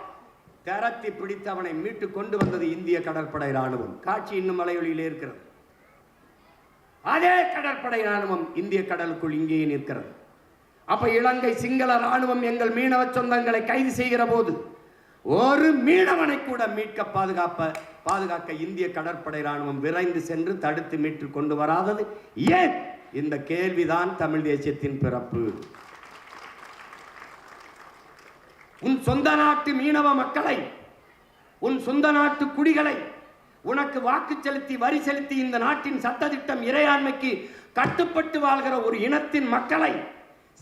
[SPEAKER 1] திரட்டி பிடித்து அவனை மீட்டு கொண்டு வந்தது இந்திய கடற்படை ராணுவம். காட்சி இன்னும் மலையொலியிலே இருக்கிறது. அதே கடற்படை ராணுவம் இந்திய கடலுக்குள் இங்கேயே நிற்கிறது. அப்ப இலங்கை சிங்கள ராணுவம் எங்கள் மீனவ சொந்தங்களை கைது செய்கிற போது ஒரு மீனவனை கூட மீட்க பாதுகாக்க இந்திய கடற்படை ராணுவம் விரைந்து சென்று தடுத்து மீட்டு கொண்டு வராதது ஏன்? இந்த கேள்விதான் தமிழ் தேசியத்தின் பிறப்பு. உன் சொந்த நாட்டு மீனவ மக்களை, உன் சொந்த நாட்டு குடிகளை, உனக்கு வாக்கு செலுத்தி வரி செலுத்தி இந்த நாட்டின் சட்டத்திட்டம் இறையாண்மைக்கு கட்டுப்பட்டு வாழ்கிற ஒரு இனத்தின் மக்களை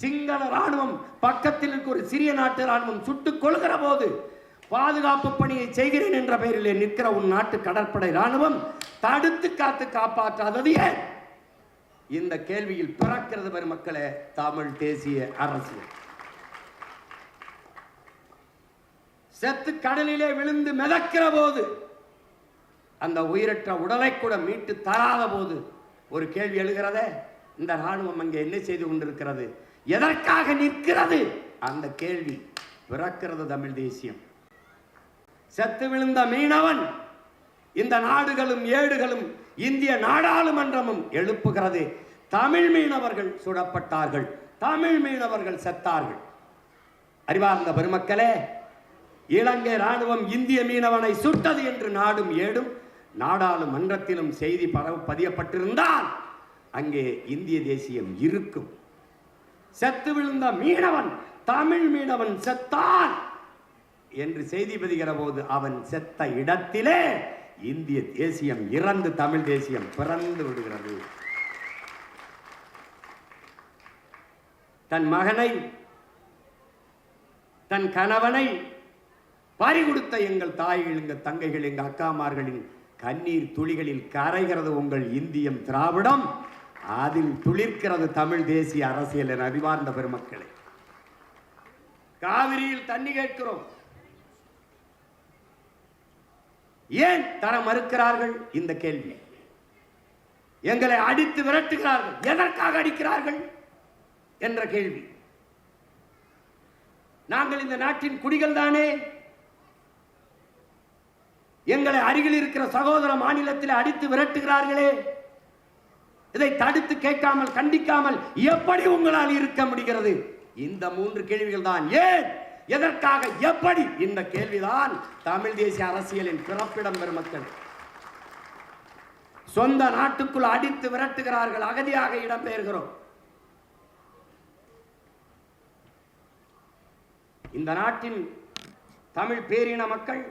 [SPEAKER 1] சிங்கள ராணுவம் பக்கத்தில் இருக்க ஒரு சிறிய நாட்டு ராணுவம் சுட்டுக் கொள்கிற போது பாதுகாப்பு பணியை செய்கிறேன் என்ற பெயரிலே நிற்கிற உன் நாட்டு கடற்படை ராணுவம் தடுத்து காத்து காப்பாற்றாதது ஏன்? இந்த கேள்வியில் பிறக்கிறது பெருமக்களே தமிழ் தேசிய அரசியல். செத்து கடலிலே விழுந்து மிதக்கிற போது அந்த உயிரற்ற உடலை கூட மீட்டு தராத போது ஒரு கேள்வி எழுகிறதே, இந்த ராணுவம் அங்கே என்ன செய்து கொண்டிருக்கிறது, எதற்காக நிற்கிறது? அந்த கேள்வி பிறக்கிறது தமிழ் தேசியம். செத்து விழுந்த மீனவன் இந்த நாடுகளும் ஏடுகளும் இந்திய நாடாளுமன்றமும் எழுப்புகிறது, தமிழ் மீனவர்கள் சுடப்பட்டார்கள், தமிழ் மீனவர்கள் செத்தார்கள். அறிவார்ந்த பெருமக்களே, இலங்கை ராணுவம் இந்திய மீனவனை சுட்டது என்று நாடும் ஏடும் நாடாளுமன்றத்திலும் செய்தி பதியப்பட்டிருந்தால் அங்கே இந்திய தேசியம் இருக்கும். செத்து விழுந்த மீனவன், தமிழ் மீனவன் செத்தான் என்று செய்தி பதிகிற போது அவன் செத்த இடத்திலே இந்திய தேசியம் இறந்து தமிழ் தேசியம் பிறந்து விடுகிறது. தன் மகனை, தன் கணவனை பறிகொடுத்த எங்கள் தாய்கள், எங்கள் தங்கைகள், எங்கள் அக்காமார்களின் கண்ணீர் துளிகளில் கரைகிறது உங்கள் இந்தியம் திராவிடம், அதில் துளிர்க்கிறது தமிழ் தேசிய அரசியல். என அறிவார்ந்த பெருமக்களை, காவிரியில் தண்ணி கேட்கிறோம், ஏன் தர மறுக்கிறார்கள்? இந்த கேள்வி. எங்களை அடித்து விரட்டுகிறார்கள், எதற்காக அடிக்கிறார்கள் என்ற கேள்வி. நாங்கள் இந்த நாட்டின் குடிகள் தானே, எங்களை அருகில் இருக்கிற சகோதர மாநிலத்தில் அடித்து விரட்டுகிறார்களே, இதை தடுத்து கேட்காமல் கண்டிக்காமல் எப்படி உங்களால் இருக்க முடிகிறது? இந்த 3 கேள்விகள் தான். ஏன், எதற்காக, எப்படி? இந்த கேள்விதான் தமிழ் தேசிய அரசியலின் பிறப்பிடம். பெருமக்கள், சொந்த நாட்டுக்குள் அடித்து விரட்டுகிறார்கள், அகதியாக இடம்பெயர்கிறோம். இந்த நாட்டின் தமிழ் பேரின மக்கள்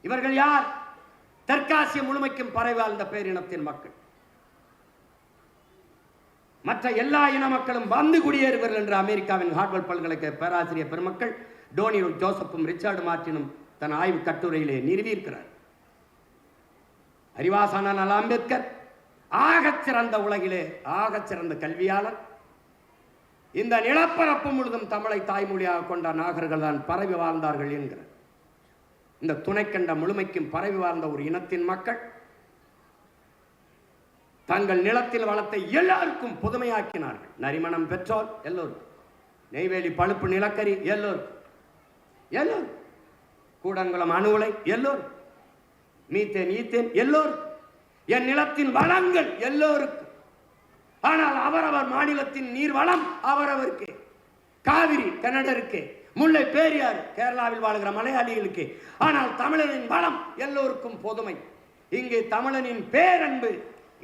[SPEAKER 1] இவர்கள் யார்? தெற்காசிய முழுமைக்கும் பரவி வாழ்ந்த பேரினத்தின் மக்கள். மற்ற எல்லா இன மக்களும் வந்து குடியேறுவர்கள் என்று அமெரிக்காவின் ஹார்வர்ட் பல்கலைக்கழக பேராசிரியர் பெருமக்கள் டோனி ஜோசப்பும் ரிச்சர்டு மார்டினும் தன் ஆய்வு கட்டுரையிலே நிறுவியிருக்கிறார். அறிவாசான அம்பேத்கர் ஆகச்சிறந்த, உலகிலே ஆகச்சிறந்த கல்வியாளர். இந்த நிலப்பரப்பு முழுதும் தமிழை தாய்மொழியாக கொண்ட நாகர்கள் தான் பரவி வாழ்ந்தார்கள் என்கிறார். இந்த துணைக்கண்ட முழுமைக்கும் பரவி வாழ்ந்த ஒரு இனத்தின் மக்கள் தங்கள் நிலத்தில் வளத்தை எல்லாருக்கும் புதுமையாக்கினார்கள். நரிமணம் பெட்ரோல் எல்லோரும், நெய்வேலி பழுப்பு நிலக்கரி எல்லோரும், எல்லோரும், கூடங்குளம் அணு உலை எல்லோரும், மீத்தேன் ஈத்தேன் எல்லோரும், என் நிலத்தின் வளங்கள் எல்லோருக்கும். ஆனால் அவரவர் மாநிலத்தின் நீர் வளம் அவரவருக்கு. காவிரி கன்னடருக்கு, முல்லை பெரியாறு கேரளாவில் வாழ்கிற மலையாளிகளுக்கு. ஆனால் தமிழனின் வளம் எல்லோருக்கும் பொதுமை. இங்கே தமிழனின் பேரன்பு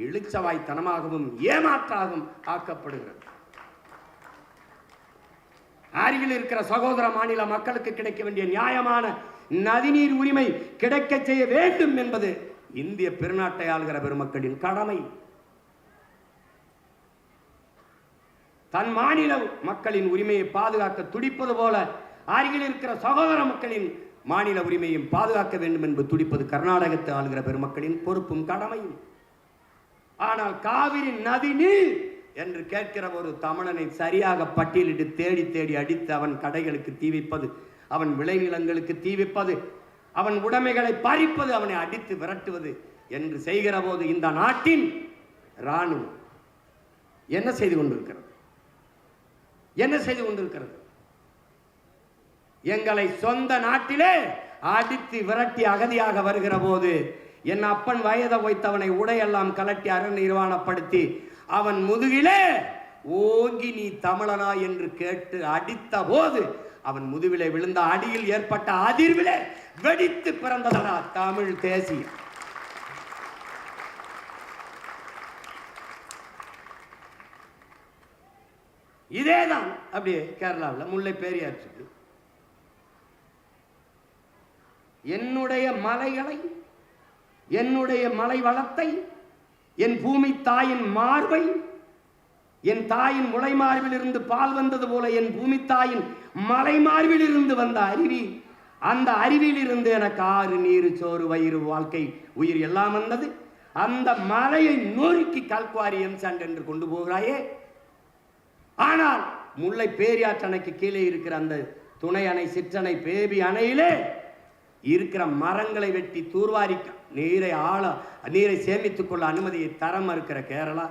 [SPEAKER 1] இழுச்சவாய்த்தனமாகவும் ஏமாற்றாகவும் ஆக்கப்படுகிறது. அருகில் இருக்கிற சகோதர மாநில மக்களுக்கு கிடைக்க வேண்டிய நியாயமான நதிநீர் உரிமை கிடைக்க செய்ய வேண்டும் என்பது இந்திய பெருநாட்டை ஆளுகிற பெருமக்களின் கடமை. தன் மாநில மக்களின் உரிமையை பாதுகாக்க துடிப்பது போல அருகில் இருக்கிற சகோதர மக்களின் மாநில உரிமையும் பாதுகாக்க வேண்டும் என்று துடிப்பது கர்நாடகத்தை ஆளுகிற பெருமக்களின் பொறுப்பும் கடமையும். ஆனால் காவிரி நதி நீர் என்று கேட்கிற ஒரு தமிழனை சரியாக பட்டியலிட்டு தேடி தேடி அடித்து அவன் கடைகளுக்கு தீ வைப்பது, அவன் விளைநிலங்களுக்கு தீ வைப்பது, அவன் உடைமைகளை பறிப்பது, அவனை அடித்து விரட்டுவது என்று செய்கிற போது இந்த நாட்டின் இராணுவம் என்ன செய்து கொண்டிருக்கிறது? என்ன செய்து கொண்டிருக்கிறது? எங்களை சொந்த நாட்டிலே அடித்து விரட்டி அகதியாக வருகிற போது என் அப்பன் வயதை வைத்தவனை உடையெல்லாம் கலட்டி அரண் நிர்வாணப்படுத்தி அவன் முதுகிலே ஓங்கி நீ தமிழனா என்று கேட்டு அடித்த போது அவன் முதுகிலே விழுந்த அடியில் ஏற்பட்ட அதிர்விலே வெடித்து பிறந்ததா தமிழ் தேசியம். இதேதான் அப்படியே கேரளாவில் முல்லை பெரியார் சொல்லி என்னுடைய மலைகளை, என்னுடைய மலை வளத்தை, என் பூமி தாயின் மார்பை, என் தாயின் முளை மார்பில் இருந்து பால் வந்தது போல என் பூமி தாயின் மலை மார்பில் இருந்து வந்த அருவி, அந்த அருவியில் இருந்து எனக்கு ஆறு நீர் சோறு வயிறு வாழ்க்கை உயிர் எல்லாம் வந்தது. அந்த மலையை நொறுக்கி கல்குவாரி எம்சாண்ட் என்று கொண்டு போகிறாயே. ஆனால் முல்லை பெரியாற்று அணைக்கு கீழே இருக்கிற அந்த துணை அணை, சிற்றணை, பேபி அணையிலே இருக்கிற மரங்களை வெட்டி தூர்வாரி நீரை சேமித்துக் கொள்ள அனுமதியை தர மறுக்கிற கேரளா.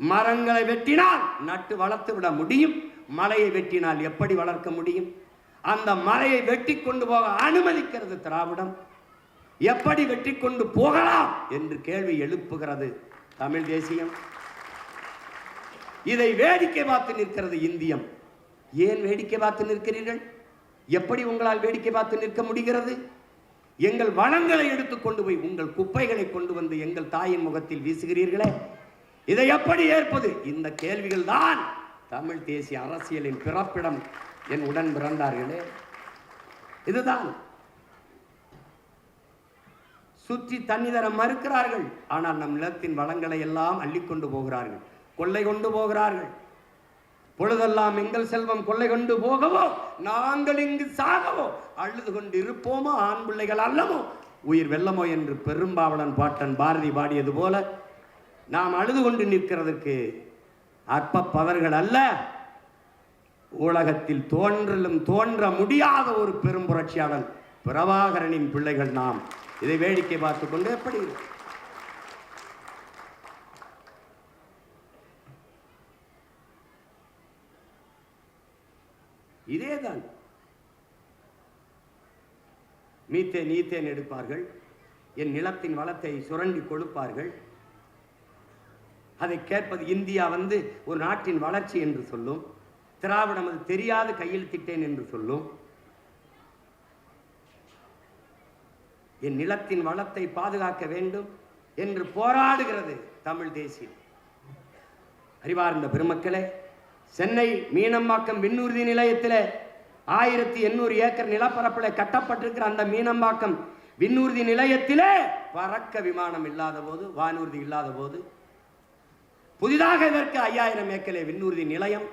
[SPEAKER 1] மரங்களை வெட்டினால் நட்டு வளர்த்து விட முடியும், மலையை வெட்டினால் எப்படி வளர்க்க முடியும்? அந்த மலையை வெட்டி கொண்டு போக அனுமதிக்கிறது திராவிடம். எப்படி வெட்டி கொண்டு போகலாம் என்று கேள்வி எழுப்புகிறது தமிழ் தேசியம். இதை வேடிக்கை பார்த்து நிற்கிறது இந்தியம். ஏன் வேடிக்கை பார்த்து நிற்கிறீர்கள்? எப்படி உங்களால் வேடிக்கை பார்த்து நிற்க முடிகிறது? எங்கள் வளங்களை எடுத்துக்கொண்டு போய் உங்கள் குப்பைகளை கொண்டு வந்து எங்கள் தாயின் முகத்தில் வீசுகிறீர்களே, இதை எப்படி ஏற்பது? இந்த கேள்விகள் தான் தமிழ் தேசிய அரசியலின் பிறப்பிடம். என் உடன் பிறந்தார்களே, இதுதான். சுற்றி தண்ணி தர மறுக்கிறார்கள், ஆனால் நம் நிலத்தின் வளங்களை எல்லாம் அள்ளிக்கொண்டு போகிறார்கள், கொள்ளை கொண்டு போகிறார்கள். பொழுதெல்லாம் எங்கள் செல்வம் கொள்ளை கொண்டு போகவோ, நாங்கள் இங்கு சாகவோ, அழுது கொண்டு இருப்போமோ, ஆண் பிள்ளைகள் அல்லமோ, உயிர் வெல்லமோ என்று பெரும்பாவளன் பாட்டன் பாரதி பாடியது போல நாம் அழுது கொண்டு நிற்கிறதுக்கு அற்ப பதர்கள் அல்ல, உலகத்தில் தோன்றலும் தோன்ற முடியாத ஒரு பெரும் புரட்சியாளன் பிரபாகரனின் பிள்ளைகள் நாம். இதை வேடிக்கை பார்த்து கொண்டு எப்படி இதேதான். மீத்தேன் ஈத்தேன் எடுப்பார்கள், என் நிலத்தின் வளத்தை சுரண்டி கொடுப்பார்கள். அதை கேட்பது. இந்தியா ஒரு நாட்டின் வளர்ச்சி என்று சொல்லும், திராவிடம் அது தெரியாது கையெழுத்திட்டேன் என்று சொல்லும். என் நிலத்தின் வளத்தை பாதுகாக்க வேண்டும் என்று போராடுகிறது தமிழ் தேசியம். அறிவார்ந்த பெருமக்களே, சென்னை மீனம்பாக்கம் விண்ணூர்தி நிலையத்தில் 1800 ஏக்கர் நிலப்பரப்பில் கட்டப்பட்டிருக்கிற அந்த மீனம்பாக்கம் விண்ணூர்தி நிலையத்திலே பறக்க விமானம் இல்லாத போது, வானூர்தி இல்லாத போது, புதிதாக இதற்கு 5000 ஏக்கர் விண்ணூர்தி நிலையம்.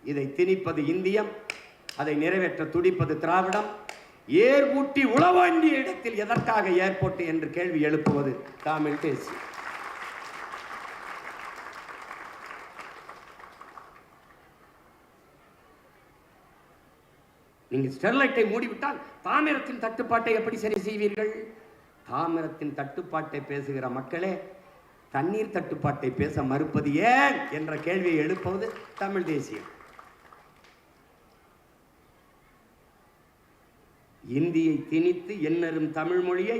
[SPEAKER 1] இதை திணிப்பது இந்தியம், அதை நிறைவேற்ற துடிப்பது திராவிடம். ஏர் ஊட்டி உழ வேண்டிய இடத்தில் எதற்காக ஏர்போர்ட் என்று கேள்வி எழுப்புவது தமிழ் தேசியம். நீங்கள் ஸ்டெர்லைட்டை மூடிவிட்டால் தாமிரத்தின் தட்டுப்பாட்டை எப்படி சரி செய்வீர்கள்? தாமிரத்தின் தட்டுப்பாட்டை பேசுகிற மக்களே, தண்ணீர் தட்டுப்பாட்டை பேச மறுப்பது ஏன் என்ற கேள்வியை எழுப்புவது தமிழ் தேசியம். இந்தியை திணித்து என்னரும் தமிழ் மொழியை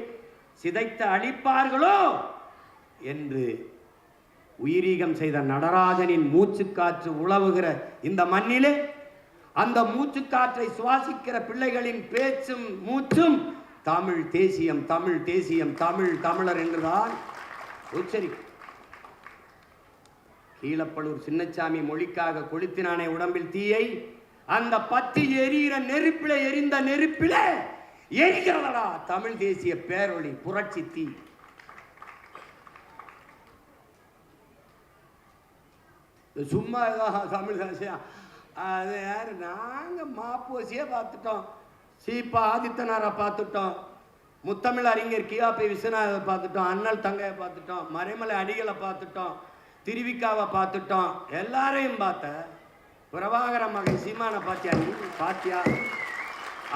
[SPEAKER 1] சிதைத்து அழிப்பார்களோ என்று உயிரீகம் செய்த நடராஜனின் மூச்சுக்காற்று உழவுகிற இந்த மண்ணிலே அந்த மூச்சுக்காற்றை சுவாசிக்கிற பிள்ளைகளின் பேச்சும் மூச்சும் தமிழ் தேசியம், தமிழ் தேசியம், தமிழ் தமிழர் என்றுதான் உச்சரிக்கும். கீழப்பழூர் சின்னசாமி மொழிக்காக கொளுத்தினானே உடம்பில் தீயை, அந்த பத்தி எரிகிற நெருப்பில எரிந்த நெருப்பில எரிகிறதா தமிழ் தேசிய பேரொளி, புரட்சி தீ. சும்மா தமிழ் தேசியம் அது யாரு? நாங்க மாப்போசியை பார்த்துட்டோம், சீப்பா ஆதித்தனாரை பார்த்துட்டோம், முத்தமிழ் அறிஞர் கியாபி விஸ்வநாதரை பார்த்துட்டோம், அண்ணல் தங்கையை பார்த்துட்டோம், மறைமலை அடிகளை பார்த்துட்டோம், திருவிக்காவை பார்த்துட்டோம், எல்லாரையும் பார்த்த. பிரபாகர மகன் சீமானை பார்த்தியா நீ? பார்த்தியா?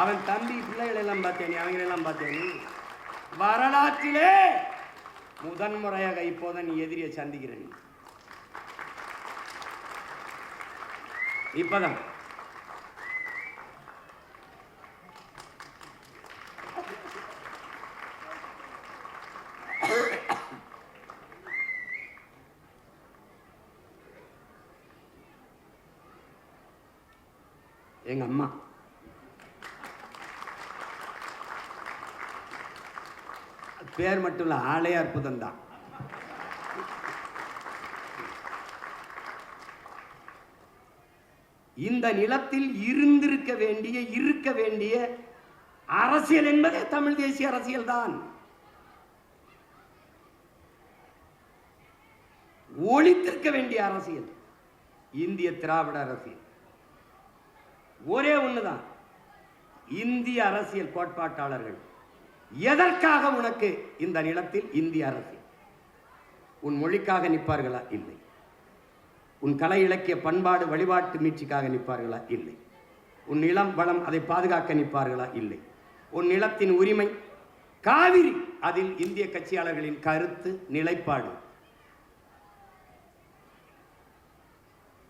[SPEAKER 1] அவன் தம்பி பிள்ளைகள் எல்லாம் பார்த்தியா நீ? அவங்களெல்லாம் பார்த்தியா நீ? வரலாற்றிலே முதன்முறையாக இப்போதான் நீ எதிரியை சந்திக்கிற. நீ இப்பதான் எங்க அம்மா பேர் மட்டும் இல்ல, ஆளே அற்புதம் தான். இந்த நிலத்தில் இருக்க வேண்டிய அரசியல் என்பதே தமிழ் தேசிய அரசியல் தான். ஒளித்திருக்க வேண்டிய அரசியல் இந்திய திராவிட அரசியல். ஒரே ஒண்ணுதான், இந்திய அரசியல் கோட்பாட்டாளர்கள் எதற்காக உனக்கு இந்த நிலத்தில் இந்திய அரசியல்? உன் மொழிக்காக நிற்பார்களா? இல்லை. உன் கலை இலக்கிய பண்பாடு வழிபாட்டு மீட்சிக்காக நிற்பார்களா? இல்லை. உன் நிலம் வளம் அதை பாதுகாக்க நிற்பார்களா? இல்லை. உன் நிலத்தின் உரிமை காவிரி, அதில் இந்திய கட்சியாளர்களின் கருத்து நிலைப்பாடு.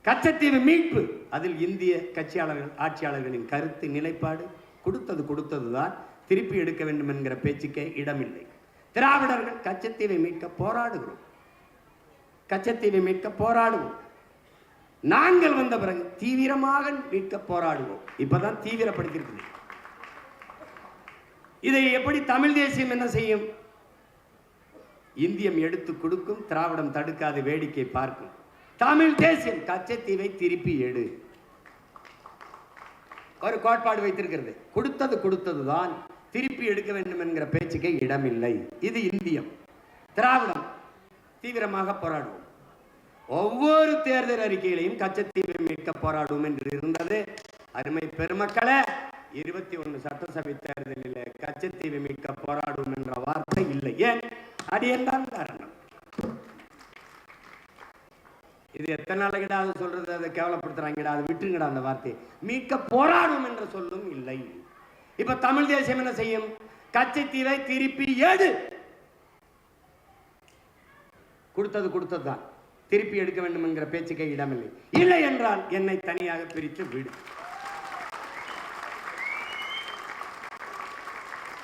[SPEAKER 1] கச்சத்தீவு மீட்பு, அதில் இந்திய கட்சியாளர்கள் ஆட்சியாளர்களின் கருத்து நிலைப்பாடு. கொடுத்ததுதான், திருப்பி எடுக்க வேண்டும் என்கிற பேச்சுக்கே இடமில்லை. திராவிடர்கள் கச்சத்தீவை மீட்க போராடுகிறோம், கச்சத்தீவை மீட்க போராடுவோம். நாங்கள் வந்த பிறகு தீவிரமாக மீட்க போராடுவோம். இப்பதான் தீவிரப்படுத்திருக்கிறோம். இதை எப்படி தமிழ் தேசியம் என்ன செய்யும்? இந்தியம் எடுத்து கொடுக்கும், திராவிடம் தடுக்காது வேடிக்கை பார்க்கும். தமிழ் தேசியம் கச்சத்தீவை திருப்பி எடு ஒரு கோட்பாடு வைத்திருக்கிறது. கொடுத்ததுதான், திருப்பி எடுக்க வேண்டும் என்கிற பேச்சுக்கே இடமில்லை. இது இந்தியம். திராவிடம் தீவிரமாக போராடுவோம். ஒவ்வொரு தேர்தல் அறிக்கையிலையும் கச்சத்தீவை மீட்க போராடுவோம் என்று இருந்தது. அருமை பெருமக்களே, 21 சட்டசபை தேர்தலில் கச்சத்தீவை மீட்க போராடுவோம் என்ற வார்த்தை இல்லை. ஏன்? அடியேதான் காரணம். இது எத்தனை நாளைக்கிட்ட அது சொல்றது? அதை கேவலப்படுத்துறாங்கடா, அதை விட்டுங்கடா. அந்த வார்த்தையை மீட்க போராடும் என்ற சொல்லும் இல்லை. இப்ப தமிழ் தேசியம் என்ன செய்யும்? கச்சத்தீவை திருப்பி எடு. கொடுத்ததுதான், திருப்பி எடுக்க வேண்டும் என்கிற பேச்சுக்கே இடமில்லை. இல்லை என்றால் என்னை தனியாக பிரித்து விடு.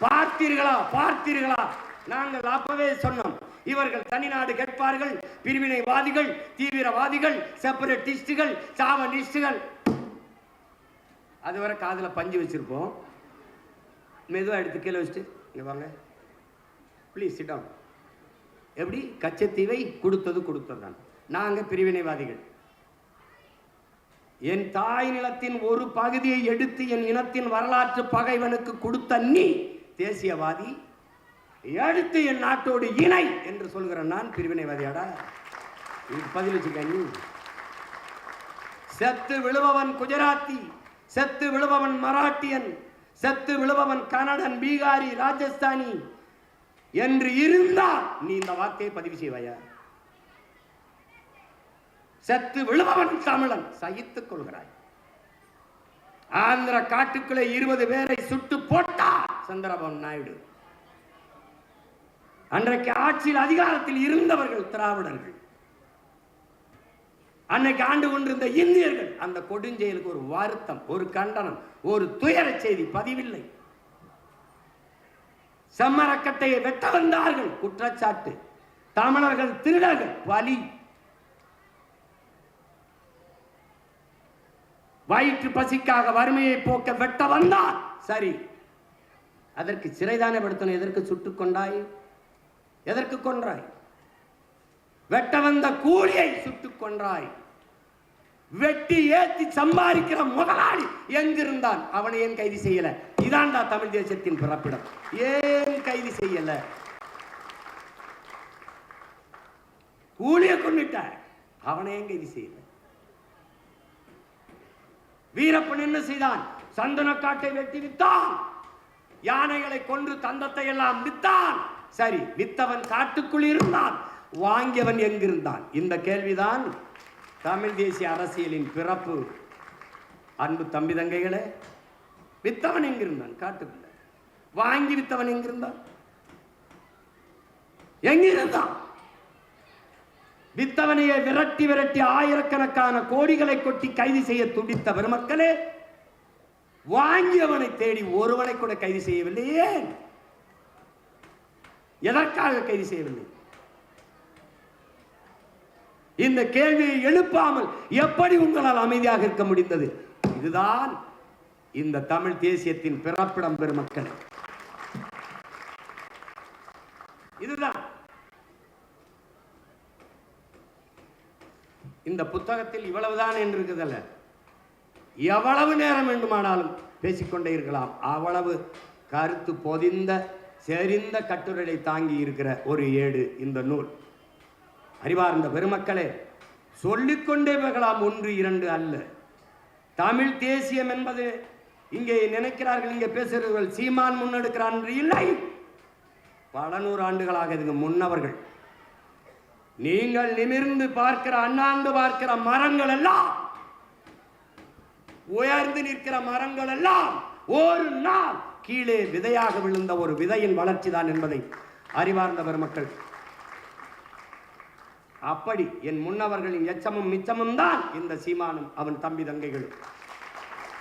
[SPEAKER 1] பார்த்தீர்களா? நாங்கள் அப்பவே சொன்னோம், இவர்கள் தனிநாடு கேட்பார்கள், பிரிவினைவாதிகள், தீவிரவாதிகள், செப்பரேட்டிஸ்டுகள், சாவனிஸ்டுகள். அதுவரை காதுல பஞ்சு வச்சிருப்போம். மெதுவா எடுத்து கீழே வச்சுட்டு இங்க வாங்க ப்ளீஸ் சிட் டவுன். எப்படி? கச்சத்தீவை கொடுத்தது கொடுத்ததுதான். நாங்க பிரிவினைவாதிகள். என் தாய் நிலத்தின் ஒரு பகுதியை எடுத்து என் இனத்தின் வரலாற்று பகைவனுக்கு கொடுத்த நீ தேசியவாதி, எடுத்து என் நாட்டோடு இணை என்று சொல்கிற நான் பிரிவினைவாதியாடா? பதில் வச்சுக்க. நீ செத்து விழுபவன் குஜராத்தி, செத்து விழுபவன் மராட்டியன், செத்து விழுபவன் கன்னடன், பீகாரி, ராஜஸ்தானி என்று இருந்தால் நீ இந்த வார்த்தையை பதிவு செய்வாயா? செத்து விழுபவன் தமிழன், சகித்துக் கொள்கிறாய். ஆந்திர காட்டுக்குள்ளே 20 பேரை சுட்டு போட்டார் சந்திரபாபு நாயுடு. அன்றைக்கு ஆட்சியில் அதிகாரத்தில் இருந்தவர்கள் திராவிடர்கள், அன்னைக்கு ஆண்டு கொண்டிருந்த இந்தியர்கள். அந்த கொடுஞ்செயலுக்கு ஒரு வருத்தம், ஒரு கண்டனம், ஒரு துயர செய்தி பதிவில்லை. செம்மரக்கட்டையை வெட்ட வந்தார்கள், குற்றச்சாட்டு. தமிழர்கள் திருடர்கள், பலி. வயிற்று பசிக்காக வறுமையை போக்க வெட்ட வந்தார், சரி. அதற்கு சிறைதானே படுத்தணும். எதற்கு சுட்டுக் கொண்டாய்? எதற்கு கொன்றாய்? வெட்ட வந்த கூலியை சுட்டுக் கொன்றாய். வெட்டி ஏத்தி சம்பாதிக்கிற முதலாளி எங்கிருந்தான்? அவனை ஏன் கைது செய்யல? இதான்டா தமிழ் தேசத்தின் பிறப்பிடம். ஏன் கைது செய்யல? கூலிய கொண்டுட்ட, அவனை ஏன் கைது செய்யல? வீரப்பன் என்ன செய்தான்? சந்தனக்காட்டை வெட்டி வித்தான், யானைகளை கொன்று தந்தத்தை எல்லாம் வித்தான். சரி, வித்தவன் காட்டுக்குள் இருந்தான், வாங்கியவன் எங்கிருந்தான்? இந்த கேள்விதான் தமிழ் தேசிய அரசியலின் பிறப்பு. அன்பு தம்பி தங்கைகளே, வித்தவன் எங்கிருந்தான்? காட்டுக்குள்ள. வாங்கி வித்தவன் எங்கிருந்தான்? எங்கிருந்தான்? வித்தவனையை விரட்டி விரட்டி ஆயிரக்கணக்கான கோடிகளை கொட்டி கைது செய்ய துடித்த பெருமக்களே, வாங்கியவனை தேடி ஒருவனை கூட கைது செய்யவில்லை. ஏன்? எதற்காக கைது செய்யவில்லை? இந்த கேள்வியை எழுப்பாமல் எப்படி உங்களால் அமைதியாக இருக்க முடிந்தது? இதுதான் இந்த தமிழ் தேசியத்தின் பிறப்பிடம் பெருமக்கள். இதுதான். இந்த புத்தகத்தில் இவ்வளவுதான் என்று இருக்குதல்ல, எவ்வளவு நேரம் வேண்டுமானாலும் பேசிக்கொண்டே இருக்கலாம். அவ்வளவு கருத்து பொதிந்த செறிந்த கட்டுரையை தாங்கி இருக்கிற ஒரு ஏடு இந்த நூல். அறிவார்ந்த பெருமக்களே, சொல்லிக்கொண்டே போகலாம், 1 2 அல்ல. தமிழ் தேசியம் என்பது இங்கே நினைக்கிறார்கள், இங்கே பேசுகிறவர்கள் சீமான் முன்னெடுக்கிறான் என்று இல்லை. பல 100 ஆண்டுகளாக இதுக்கு முன்னவர்கள். நீங்கள் நிமிர்ந்து பார்க்கிற, அண்ணாந்து பார்க்கிற மரங்கள் எல்லாம், உயர்ந்து நிற்கிற மரங்கள் எல்லாம் ஒரு நாள் கீழே விதையாக விழுந்த ஒரு விதையின் வளர்ச்சி தான் என்பதை அறிவார்ந்த பெருமக்கள். அப்படி என் முன்னவர்களின் எச்சமும் மிச்சமும் தான் இந்த சீமானும் அவன் தம்பி தங்கைகளும்.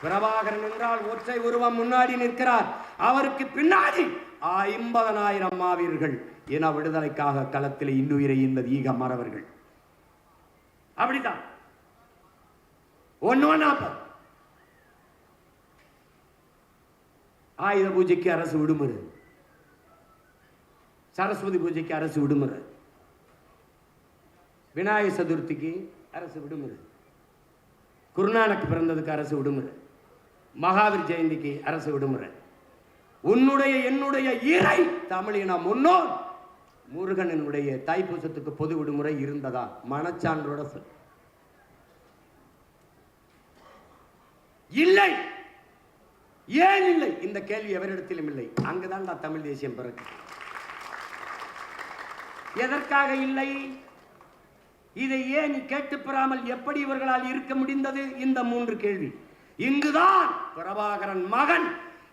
[SPEAKER 1] பிரபாகரன் என்றால் ஒற்றை உருவம் முன்னாடி நிற்கிறார், அவருக்கு பின்னாடி 50,000 மாவீரர்கள் இன விடுதலைக்காக களத்தில் இன்னுயிரை இந்த ஈக மறவர்கள். அப்படித்தான். 1 ஆயுத பூஜைக்கு அரசு விடுமுறை, சரஸ்வதி பூஜைக்கு அரசு விடுமுறை, விநாயகர் சதுர்த்திக்கு அரசு விடுமுறை, குருநானக் பிறந்ததுக்கு அரசு விடுமுறை, மகாவீர் ஜெயந்திக்கு அரசு விடுமுறை. உன்னுடைய என்னுடைய இறை தமிழின முன்னோர் முருகனுடைய தைப்பூசத்துக்கு பொது விடுமுறை இருந்ததா? மனச்சான்றோட சொல். இல்லை. ஏன் இல்லை? இந்த கேள்வி எவரிடத்திலும் இல்லை. அங்குதான் தமிழ் தேசியம் பிறகு. எதற்காக இல்லை? இதை ஏன் கேட்டு பெறாமல் எப்படி இவர்களால் இருக்க முடிந்தது? இந்த 3 கேள்வி. இங்குதான் பிரபாகரன் மகன்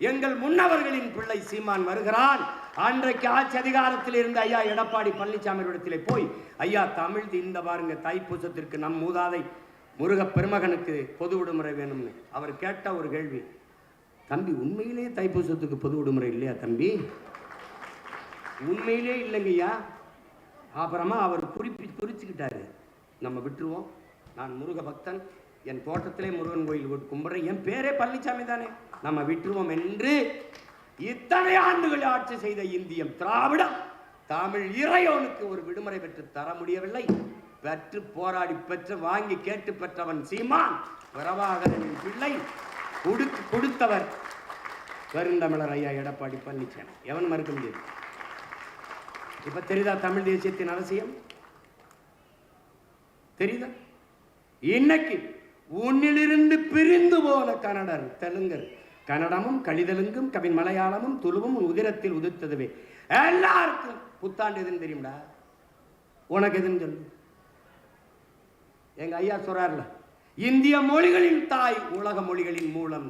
[SPEAKER 1] எங்கள் முன்னவர்களின் பிள்ளை சீமான் வருகிறான். அன்றைக்கு ஆட்சி அதிகாரத்தில் இருந்த ஐயா எடப்பாடி பழனிசாமி இடத்திலே போய், ஐயா தமிழ் இந்த பாருங்க, தைப்பூசத்திற்கு நம் மூதாதை முருக பெருமகனுக்கு பொது விடுமுறை வேணும்னு அவர் கேட்ட ஒரு கேள்வி. தம்பி, உண்மையிலே தைப்பூசத்துக்கு பொது விடுமுறை இல்லையா தம்பி? உண்மையிலே இல்லைங்கய்யா.
[SPEAKER 2] அப்புறமா அவர் குறிச்சுக்கிட்டாரு, நம்ம விட்டுருவோம், நான் முருக பக்தன், என் தோட்டத்திலே முருகன் கோயில் கும்பிட்றேன், என் பேரே பழனிசாமி தானே, நம்ம விட்டுருவோம் என்று இத்தனை ஆண்டுகள் ஆட்சி செய்த இந்தியம் திராவிடம் தமிழ் இறைவனுக்கு ஒரு விடுமுறை பெற்று தர முடியவில்லை. பெற்று போராடி பெற்று வாங்கி கேட்டு பெற்றவன் சீமான் பிரபாகரனின் பிள்ளை, கொடுத்தவர் பெருந்தமிழர் ஐயா எடப்பாடி பழனிசாமி. எவன் மறுக்க முடியாது? இப்ப தெரியுதா தமிழ் தேசியத்தின் அவசியம்? தெரியுதா? இன்னைக்கு உன்னிலிருந்து பிரிந்து போன கன்னடர் தெலுங்கர், கன்னடமும் கலிதெலுங்கும் கவின் மலையாளமும் துளுவும் உதிரத்தில் உதிர்த்ததுவே. எல்லாருக்கும் புத்தாண்டு எதுன்னு தெரியும்டா, உனக்கு எதுன்னு சொல்லு. எங்க ஐயா சொல்றாருல, இந்திய மொழிகளின் தாய் உலக மொழிகளின் மூலம்.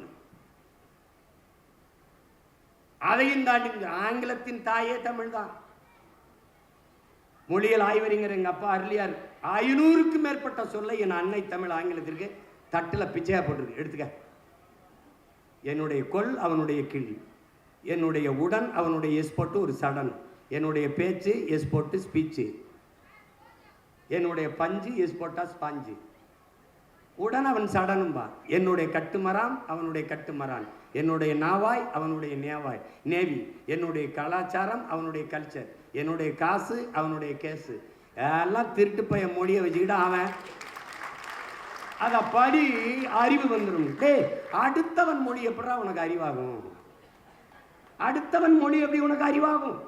[SPEAKER 2] அதையும் தாண்டி ஆங்கிலத்தின் தாயே தமிழ் தான். மொழியல் ஆய்வறிஞர் எங்க அப்பா அருளியார் 500க்கும் மேற்பட்ட சொல்ல என் அன்னை தமிழ் ஆங்கிலத்திற்கு தட்டில் பிச்சையா போட்டிருக்கு. எடுத்துக்க. என்னுடைய கொல் அவனுடைய கிளி, என்னுடைய உடன் அவனுடைய எஸ்போட்டு ஒரு சடன், என்னுடைய பேச்சு எஸ்போட்டு ஸ்பீச்சு, என்னுடைய பஞ்சு எஸ்போட்டா ஸ்பாஞ்சு, உடன் அவன் சடனும்பா. என்னுடைய கட்டுமரான் அவனுடைய கட்டுமரான், என்னுடைய நாவாய் அவனுடைய நேவாய் நேவி, என்னுடைய கலாச்சாரம் அவனுடைய கல்ச்சர், என்னுடைய காசு அவனுடைய கேஸு. எல்லாம் திருட்டு பைய மொழியை வச்சுக்கிட்டு அவன் அதை படி அறிவு வந்துடும். டே, அடுத்தவன் மொழி எப்படா உனக்கு அறிவாகும்? அடுத்தவன் மொழி எப்படி உனக்கு அறிவாகும்?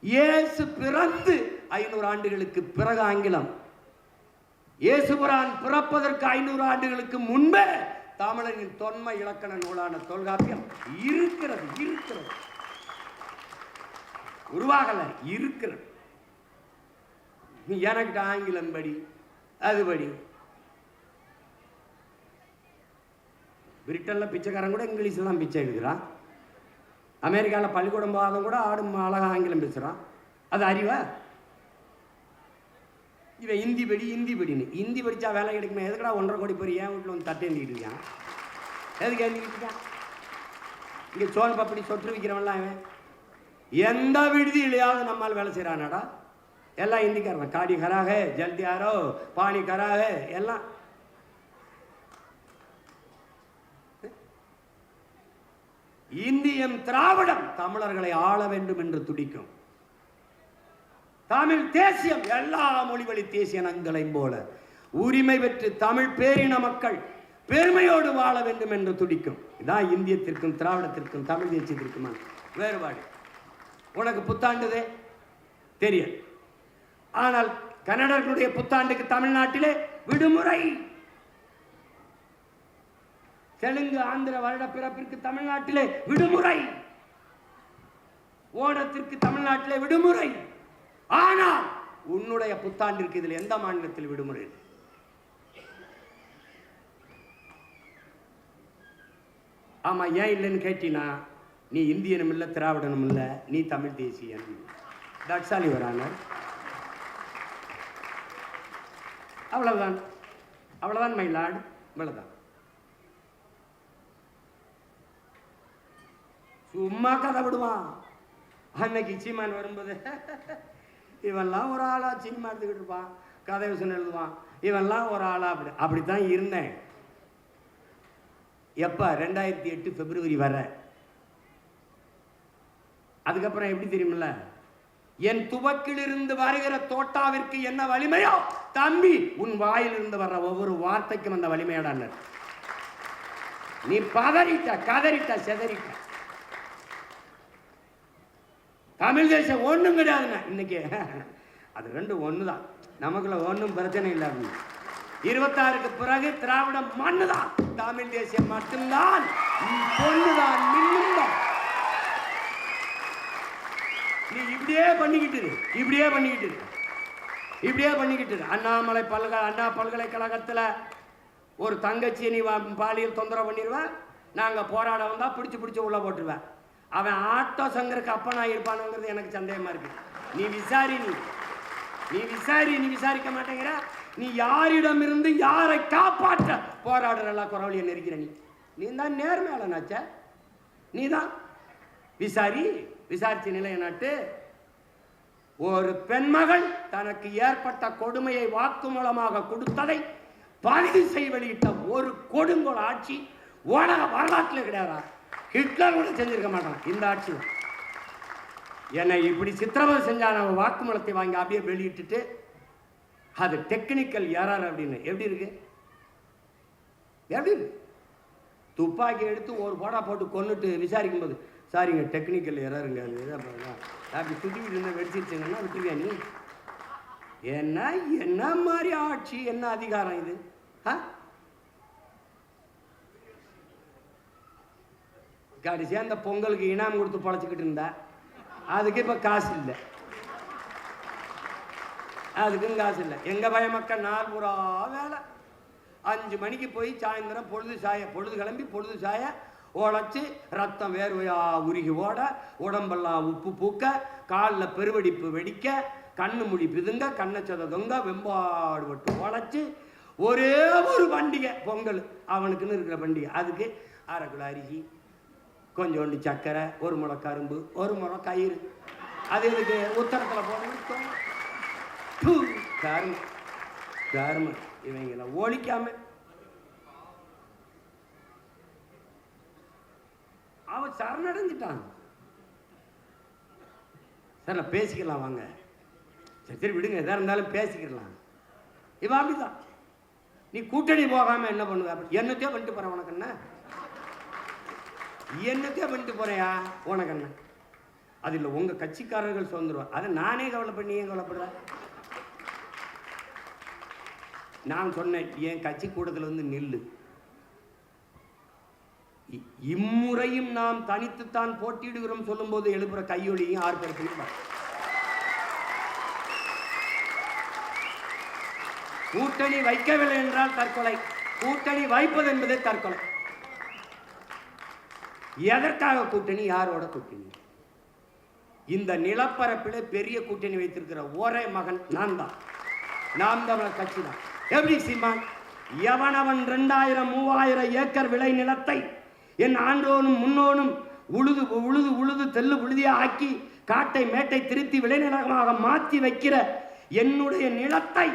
[SPEAKER 2] இயேசு பிறந்து 500 ஆண்டுகளுக்கு பிறகு ஆங்கிலம், இயேசுபுரான் பிறப்பதற்கு 500 ஆண்டுகளுக்கு முன்பே தமிழரின் தொன்மை இலக்கண நூலான தொல்காப்பியம் இருக்கிறது. உருவாகல, இருக்கிறது. நீ எனக்கு ஆங்கிலம் படி, அதுபடி. பிரிட்டன்ல பிச்சைக்காரன் கூட இங்கிலீஷ்ல தான் பிச்சை எடுக்கிறான். அமெரிக்காவில் பள்ளிக்கூடம் போகாதவங்க கூட அழகா ஆங்கிலம் பேசுறான். அது அறிவா? இவன் இந்தி படின்னு இந்தி படிச்சா வேலை கிடைக்குமா? எதுக்கடா 1.5 கோடி பேர் ஏன் வீட்டில் வந்து தட்டை எழுந்திக்கிட்டு இருக்கான்? எதுக்கு எழுந்திக்கிட்டு இருக்கான்? இங்கே சோன் பப்படி சொட்டு விற்கிறவன்லாம் அவன் எந்த விடுதியிலையாவது நம்மால் வேலை செய்கிறானாடா? எல்லாம் இந்திக்காரன். காடி கராக, ஜல்தி ஆரோ, பானி கராக, எல்லாம். இந்தியம் திராவிடம் தமிழர்களை ஆள வேண்டும் என்று துடிக்கும். தமிழ் தேசியம் எல்லா மொழிவழி தேசிய நங்களையும் போல உரிமை பெற்று தமிழ் பேரின மக்கள் பெருமையோடு வாழ வேண்டும் என்று துடிக்கும். இதான் இந்தியத்திற்கும் திராவிடத்திற்கும் தமிழ் தேசியத்திற்குமா வேறுபாடு. உனக்கு புத்தாண்டுதே தெரியும். ஆனால் கன்னடர்களுடைய புத்தாண்டுக்கு தமிழ்நாட்டிலே விடுமுறை. தெலுங்கு ஆந்திர வருட பிறப்பிற்கு தமிழ்நாட்டிலே விடுமுறை, ஓணத்திற்கு தமிழ்நாட்டிலே விடுமுறை. ஆனால் உன்னுடைய புத்தாண்டிற்கு இதில் எந்த மாநிலத்தில் விடுமுறை? ஆமா, ஏன் இல்லைன்னு கேட்டீங்கன்னா, நீ இந்தியனும் இல்லை திராவிடனும் இல்லை, நீ தமிழ் தேசியன். That's all your honour. அவ்வளவுதான், அவ்வளவுதான் மை லார்ட், இவ்வளவுதான். சும்மா கதை விடுவான். அன்னைக்கு சீமான் வரும்போது இவன்லாம் ஒரு ஆளா சினிமா எடுத்துக்கிட்டு இருப்பான், கதை விஷயம் எழுதுவான், இவன்லாம் ஒரு ஆளா அப்படித்தான் இருந்தேன். எப்ப 2008 பிப்ரவரி வர. அதுக்கப்புறம் எப்படி தெரியுமில்ல, என் துவக்கிலிருந்து வருகிற தோட்டாவிற்கு என்ன வலிமையோ தம்பி, உன் வாயிலிருந்து வர்ற ஒவ்வொரு வார்த்தைக்கும் அந்த வலிமையோட. நீ பதறிட்ட, கதறிட்ட, செதறிட்ட. தமிழ் தேசம் ஒண்ணும் கிடையாதுங்க இன்னைக்கு. அது ரெண்டு ஒண்ணுதான், நமக்குள்ள ஒன்றும் பிரச்சனை இல்லை. 26க்கு பிறகு திராவிடம் மண்ணுதான், தமிழ் தேசியம் மட்டும்தான் பொண்ணுதான், மின்னுதான். நீ இப்படியே பண்ணிக்கிட்டு அண்ணா பல்கலைக்கழகத்தில் ஒரு தங்கச்சி நீ பாலியல் தொந்தரவு பண்ணிடுவேன், நாங்கள் போராட வந்தா பிடிச்சி உள்ள போட்டுருவேன். அவன் ஆட்டோ சங்கருக்கு அப்பனா இருப்பானுங்கிறது எனக்கு சந்தேகமா இருக்கு. நீ விசாரிக்க மாட்டேங்கிற. நீ யாரிடமிருந்து யாரை காப்பாற்ற போராடுற குறவழியை நெருக்கிற. நீ தான் நேர்மையாளனாச்ச, நீ தான் விசாரிச்சு நிலைய நாட்டு. ஒரு பெண்மகள் தனக்கு ஏற்பட்ட கொடுமையை வாக்குமூலமாக கொடுத்ததை பதிவு செய்ய வெளியிட்ட ஒரு கொடுங்கோல் ஆட்சி உலக வரலாற்றில் கிடையாதா? ஹிட்லர் கூட செஞ்சிருக்க மாட்டான் இந்த ஆட்சி. என்னை இப்படி சித்திரவதை செஞ்சான வாக்குமூலத்தை வாங்கி அப்படியே வெளியிட்டுட்டு அது டெக்னிக்கல் எரர் அப்படின்னு எப்படி இருக்கு? எப்படி இருக்கு? துப்பாக்கி எடுத்து ஒரு போடா போட்டு கொண்டுட்டு விசாரிக்கும் போது சாரிங்க டெக்னிக்கல் எரருங்க அப்படி சுட்டிக்கிட்டு இருந்தா வெடிச்சிருச்சுங்கன்னா விட்டுருவியா நீ? என்ன மாதிரி ஆட்சி, என்ன அதிகாரம் இது? கடைசியா அந்த பொங்கலுக்கு இனாம் கொடுத்து பழச்சிக்கிட்டு இருந்தா அதுக்கு இப்ப காசு இல்லை, அதுக்கும் காசு இல்லை. எங்க பய மக்கள் நாள் பூரா வேலை, 5 மணிக்கு போய் சாயந்தரம் பொழுது கிளம்பி பொழுது சாய உழைச்சி ரத்தம் வேர்வையா உருகி ஓட, உடம்பெல்லாம் உப்பு பூக்க, காலில் பெருவெடிப்பு வெடிக்க, கண்ணு முடி பிதுங்க, கண்ணச்சத தொங்க, வெம்பாடு பட்டு உழைச்சி ஒரே ஒரு பண்டிகை பொங்கல் அவனுக்குன்னு இருக்கிற பண்டிகை. அதுக்கு 1/2 கிலோ அரிசி, கொஞ்சோண்டு சர்க்கரை, 1 முளை கரும்பு, 1 முளை கயிறு. அது இதுக்கு உத்தரத்தில் போட்டு கரும இவங்களை ஒழிக்காம அவன் சரணடைஞ்சிட்டான். சார் நான் பேசிக்கலாம் வாங்க, சரி விடுங்க, எதா இருந்தாலும் பேசிக்கலாம். இவன் அப்படிதான். நீ கூட்டணி போகாம என்ன பண்ணுவ? என்னத்தையோ பண்ணிட்டு போற உனக்கு என்ன? என்னத்தையோ பண்ணிட்டு போறியா உனக்கு என்ன? அது இல்லை, உங்க கட்சிக்காரர்கள் சுதந்திரம். அதை நானே கவலைப்பட, நீ ஏன் கவலைப்படுற? நான் சொன்னேன் என் கட்சி கூட்டத்தில் வந்து நில்லு. இம்முறையும் நாம் தனித்துத்தான் போட்டியிடுகிறோம் சொல்லும் போது எழுப்புற கையொலியும் 6 பேர். கூட்டணி வைக்கவில்லை என்றால் தற்கொலை, கூட்டணி வைப்பது என்பதே தற்கொலை. எதற்காக கூட்டணி? யாரோட கூட்டணி? இந்த நிலப்பரப்பில் பெரிய கூட்டணி வைத்திருக்கிற ஒரே மகன் நான் தான், நாம் தமிழர் கட்சி தான். எப்படி சீமான்? எவனவன் 2000 3000 ஏக்கர் விளை நிலத்தை என் ஆண்டோனும் முன்னோனும் உழுது உழுது உழுது தெல்லு புழுதியா ஆக்கி காட்டை மேட்டை திருத்தி விளைநிலமாக மாற்றி வைக்கிற என்னுடைய நிலத்தை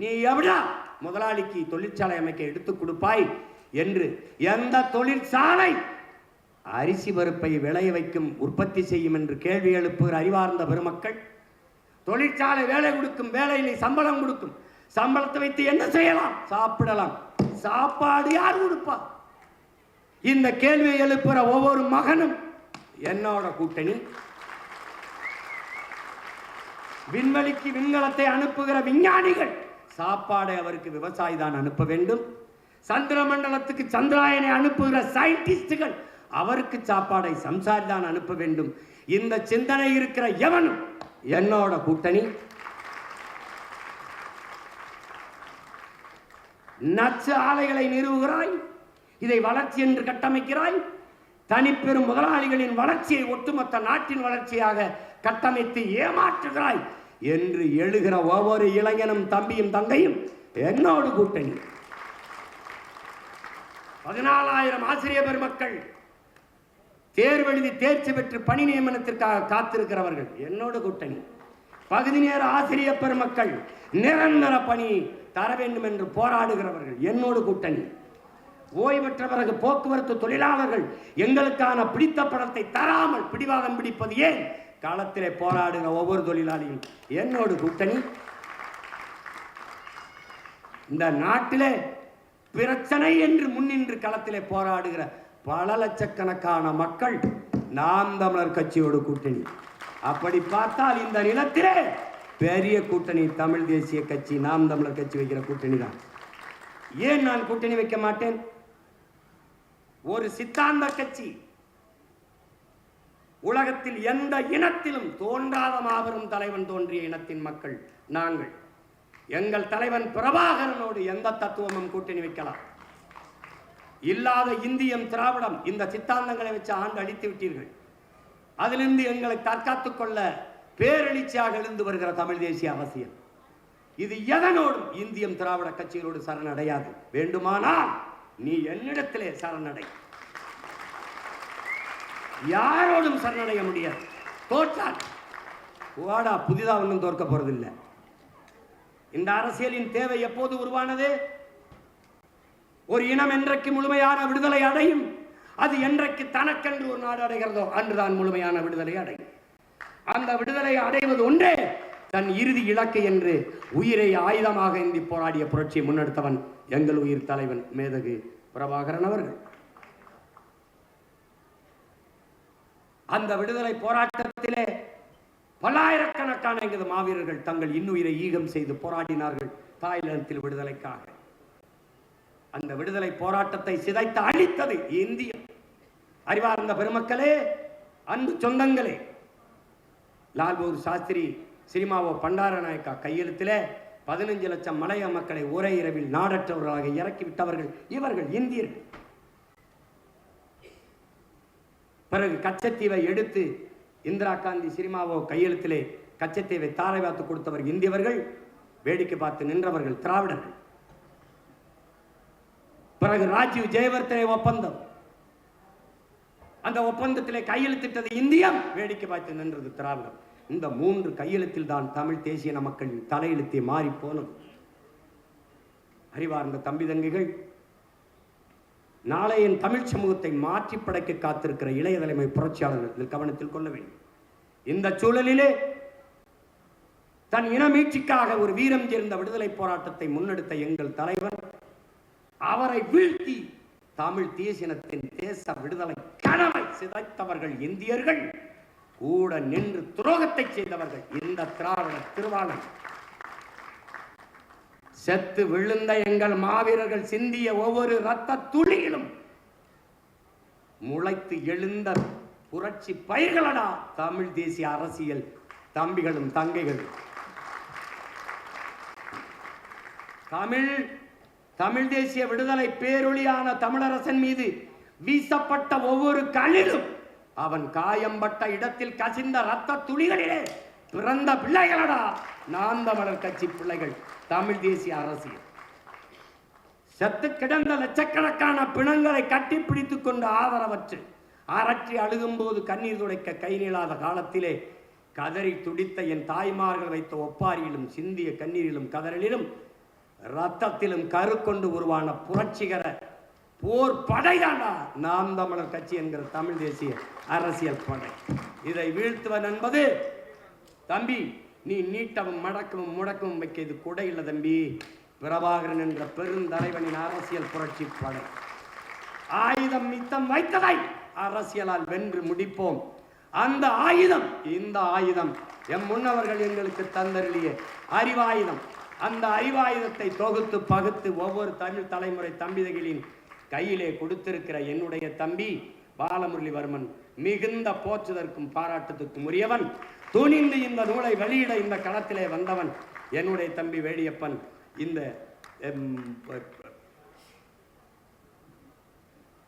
[SPEAKER 2] நீ எவ்வளா முதலாளிக்கு தொழிற்சாலை அமைக்க எடுத்து கொடுப்பாய் என்று எந்த தொழிற்சாலை அரிசி பருப்பை விளைய வைக்கும் உற்பத்தி செய்யும் என்று கேள்வி எழுப்புகிற அறிவார்ந்த பெருமக்கள், தொழிற்சாலை வேலை கொடுக்கும், வேலையிலே சம்பளம் கொடுக்கும், சம்பளத்தை வைத்து என்ன செய்யலாம்? சாப்பிடலாம். சாப்பாடு யார் கொடுப்பா? இந்த கேள்வியை எழுப்புகிற ஒவ்வொரு மகனும் என்னோட கூட்டணி. விண்வெளிக்கு விண்கலத்தை அனுப்புகிற விஞ்ஞானிகள் சாப்பாடை அவருக்கு விவசாயி தான் அனுப்ப வேண்டும். சந்திர மண்டலத்துக்கு சந்திராயனை அனுப்புகிற சயின்டிஸ்டுகள் அவருக்கு சாப்பாடை சம்சாரி தான் அனுப்ப வேண்டும். இந்த சிந்தனை இருக்கிற எவனும் என்னோட கூட்டணி. நச்சு ஆலைகளை நிறுவுகிறாய், இதை வளர்ச்சி என்று கட்டமைக்கிறாய். தனிப்பெரும் முதலாளிகளின் வளர்ச்சியை ஒட்டுமொத்த நாட்டின் வளர்ச்சியாக கட்டமைத்து ஏமாற்றுகிறாய் என்று எழுகிற ஒவ்வொரு இளைஞனும் தம்பியும் தங்கையும் என்னோடு கூட்டணி. 14,000 ஆசிரியர் பெருமக்கள் தேர்வெழுதி தேர்ச்சி பெற்று பணி நியமனத்திற்காக காத்திருக்கிறவர்கள் என்னோடு கூட்டணி. பகுதி நேர ஆசிரியர் பெருமக்கள் நிரந்தர பணி தர வேண்டும் என்று போராடுகிறவர்கள் என்னோடு கூட்டணி. ஓய்வு பெற்ற பிறகு போக்குவரத்து தொழிலாளர்கள் எங்களுக்கான பிடித்த பணத்தை தராமல் பிடிவாதம் பிடிப்பது ஏன் காலத்திலே போராடுகிற ஒவ்வொரு தொழிலாளியும் என்னோடு கூட்டணி. இந்த நாட்டிலே பிரச்சனை என்று முன்னின்று களத்திலே போராடுகிற பல லட்சக்கணக்கான மக்கள் நாம் தமிழர் கட்சியோடு கூட்டணி. அப்படி பார்த்தால் இந்த நிலத்திலே பெரிய கூட்டணி தமிழ் தேசிய கட்சி, நாம் தமிழர் கட்சி வைக்கிற கூட்டணி தான். ஏன் நான் கூட்டணி வைக்க மாட்டேன்? ஒரு சித்தாந்த கட்சி, உலகத்தில் எந்த இனத்திலும் தோன்றாத மாபெரும் தலைவன் தோன்றிய இனத்தின் மக்கள் நாங்கள். எங்கள் தலைவன் பிரபாகரனோடு எந்த தத்துவமும் கூட்டணி வைக்கலாம். இல்லாத இந்தியம் திராவிடம் இந்த சித்தாந்தங்களை வச்சு ஆண்டு அழித்து விட்டீர்கள். அதிலிருந்து எங்களை தற்காத்துக் கொள்ள பேரெழுச்சியாக எழுந்து வருகிற தமிழ் தேசிய அவசியம். இது எதனோடும் இந்தியம் திராவிட கட்சிகளோடு சரணடையாது. வேண்டுமானால் நீ என்னிடத்திலே சரணடை, யாரோடும் சரணடைய முடியாது. தோற்றால் ஓடா புதிதா ஒன்றும் தோற்க போறதில்லை. இந்த அரசியலின் தேவை எப்போது உருவானது? ஒரு இனம் என்றைக்கு முழுமையான விடுதலை அடையும், அது என்றைக்கு தனக்கென்று ஒரு நாடு அடைகிறதோ அன்றுதான் முழுமையான விடுதலை அடையும். அந்த விடுதலை அடைவது ஒன்றே தன் இறுதி இலக்கு என்று உயிரை ஆயுதமாக ஏந்தி போராடிய புரட்சியை முன்னெடுத்தவன் எங்கள் உயிர் தலைவன் மேதகு பிரபாகரன் அவர்கள். அந்த விடுதலை போராட்டத்திலே பல்லாயிரக்கணக்கான எங்களது மாவீரர்கள் தங்கள் இன்னுயிரை ஈகம் செய்து போராடினார்கள் தாய்லாந்தில் விடுதலைக்காக. அந்த விடுதலை போராட்டத்தை சிதைத்து அழித்தது இந்திய. அறிவார்ந்த பெருமக்களே, அன்பு சொந்தங்களே, லால் பகதூர் சாஸ்திரி சினிமாவோ பண்டாரநாயக்கா கையெழுத்திலே 15 லட்சம் மலைய மக்களை ஒரே இரவில் நாடற்றவர்களாக இறக்கிவிட்டவர்கள் இவர்கள் இந்தியர்கள். பிறகு கச்சத்தீவை எடுத்து இந்திரா காந்தி சினிமாவோ கையெழுத்திலே கச்சத்தீவை தாரை வாத்து கொடுத்தவர் இந்தியவர்கள், வேடிக்கை பார்த்து நின்றவர்கள் திராவிடர்கள். பிறகு ராஜீவ் ஜெயவர்தனை ஒப்பந்தம், அந்த ஒப்பந்தத்திலே கையெழுத்திட்டது இந்தியம், வேடிக்கை பார்த்து நின்றது திராவிடம். இந்த 3 கையெழுத்தில் தான் தமிழ் தேசிய மக்களின் தலையெழுத்தை மாறி போனது. அறிவார்ந்த தம்பி தங்கைகள், நாளை என் தமிழ் சமூகத்தை மாற்றி படைக்க காத்திருக்கிற இளைய தலைமை புரட்சியாளர்கள் கவனத்தில் கொள்ள வேண்டும். இந்த சூழலிலே தன் இன மீட்சிக்காக ஒரு வீரம் சேர்ந்த விடுதலை போராட்டத்தை முன்னெடுத்த எங்கள் தலைவர், அவரை வீழ்த்தி தமிழ் தேசியத்தின் தேச விடுதலை கனவை சிதைத்தவர்கள் இந்தியர்கள், கூட நின்று துரோகத்தை செய்தவர்கள் இந்த திராவிட திருவாளன். செத்து விழுந்த எங்கள் மாவீரர்கள் சிந்திய ஒவ்வொரு இரத்த துளியிலும் முளைத்து எழுந்த புரட்சி பயிர்களடா தமிழ் தேசிய அரசியல் தம்பிகளும் தங்கைகளும். தமிழ் தேசிய விடுதலை பேரொளியான தமிழரசன் மீது வீசப்பட்ட ஒவ்வொரு கல்லிலும் அவன் காயம்பட்ட இடத்தில் கசிந்த இரத்த துளிகளிலே பிறந்த பிள்ளைகளடா நாம் தமிழர் கட்சி பிள்ளைகள் தமிழ் தேசிய அரசியல். செத்து கிடந்த லட்சக்கணக்கான பிணங்களை கட்டி பிடித்துக் கொண்டு ஆதரவற்று அரற்றி அழுகும் போது கண்ணீர் துடைக்க கை நீளாத காலத்திலே கதறி துடித்த என் தாய்மார்கள் வைத்த ஒப்பாரியிலும் சிந்திய கண்ணீரிலும் கதறலிலும் ரத்தத்திலும் கரு கொண்டு உருவான புரட்சிகர போர் படைதாண்டா நாம் தமிழர் கட்சி என்கிற தமிழ் தேசிய அரசியல் படை. இதை வீழ்த்துவன் என்பது தம்பி, நீ நீட்டவும் மடக்கவும் முடக்கவும் வைக்க இது கூட இல்லை தம்பி. பிரபாகரன் என்ற பெருந்தலைவனின் அரசியல் புரட்சி படை. ஆயுதம் மித்தம் வைத்ததை அரசியலால் வென்று முடிப்போம். அந்த ஆயுதம், இந்த ஆயுதம் எம் முன்னவர்கள் எங்களுக்கு தந்தருளிய அறிவாயுதம். அந்த அறிவாயுதத்தை தொகுத்து பகுத்து ஒவ்வொரு தமிழ் தலைமுறை தம்பிதகளின் கையிலே கொடுத்திருக்கிற என்னுடைய தம்பி பாலமுரளிவர்மன் மிகுந்த போற்றுதற்கும் பாராட்டத்துக்கும் உரியவன். துணிந்து இந்த நூலை வெளியிட இந்த களத்திலே வந்தவன் என்னுடைய தம்பி வேடியப்பன். இந்த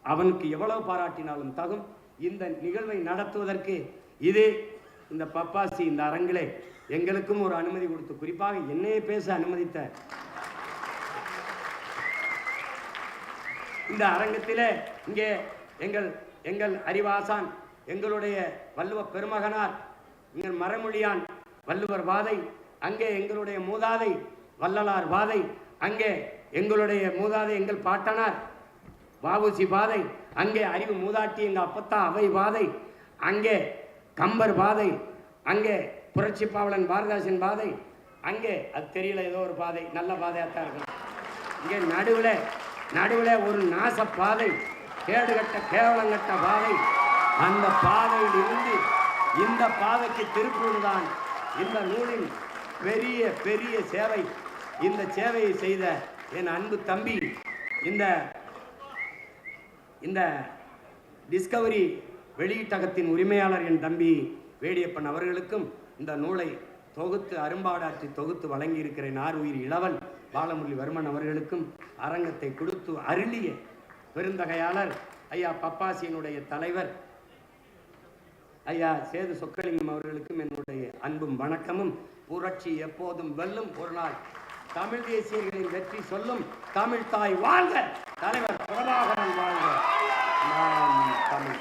[SPEAKER 2] அவனுக்கு எவ்வளவு பாராட்டினாலும் தகும். இந்த நிகழ்வை நடத்துவதற்கு இதே இந்த பப்பாசி இந்த அரங்கிலே எங்களுக்கும் ஒரு அனுமதி கொடுத்து, குறிப்பாக என்னையே பேச அனுமதித்த இந்த அரங்கத்திலே இங்கே எங்கள் அறிவாசான், எங்களுடைய வள்ளுவ பெருமகனார், எங்கள் மறைமொழியான் வள்ளுவர் வாதை, அங்கே எங்களுடைய மூதாதை வள்ளலார் வாதை, அங்கே எங்களுடைய மூதாதை எங்கள் பாட்டனார் வாவுசி வாதை, அங்கே அறிவு மூதாட்டி எங்கள் அப்பத்தா அவை வாதை, அங்கே கம்பர் வாதை, அங்கே புரட்சி பாவலன் பாரதாசன் பாதை, அங்கே அது தெரியல ஏதோ ஒரு பாதை, நல்ல பாதையாத்தான் இருக்கும். இங்கே நடுவில் ஒரு நாச பாதை, கேடுகட்ட கேவலங்கட்ட பாதை. அந்த பாதையில் இருந்து இந்த பாதைக்கு திருப்புவதுதான் இந்த நூலின் பெரிய பெரிய சேவை. இந்த சேவையை செய்த என் அன்பு தம்பி, இந்த டிஸ்கவரி வெளியீட்டகத்தின் உரிமையாளர் என் தம்பி வேடியப்பன் அவர்களுக்கும், இந்த நூலை தொகுத்து அரும்பாடாற்றி தொகுத்து வழங்கியிருக்கிற நாருயிர் இளவல் பாலமுரளிவர்மன் அவர்களுக்கும், அரங்கத்தை கொடுத்து அருளிய பெருந்தகையாளர் ஐயா பப்பாசியினுடைய தலைவர் ஐயா சேது சொக்கலிங்கம் அவர்களுக்கும் என்னுடைய அன்பும் வணக்கமும். புரட்சி எப்போதும் வெல்லும். ஒரு நாள் தமிழ் தேசியர்களின் வெற்றி சொல்லும். தமிழ் தாய் வாழ்க, தலைவர் பிரபாகரன் வாழ்க. நாம் தமிழ்.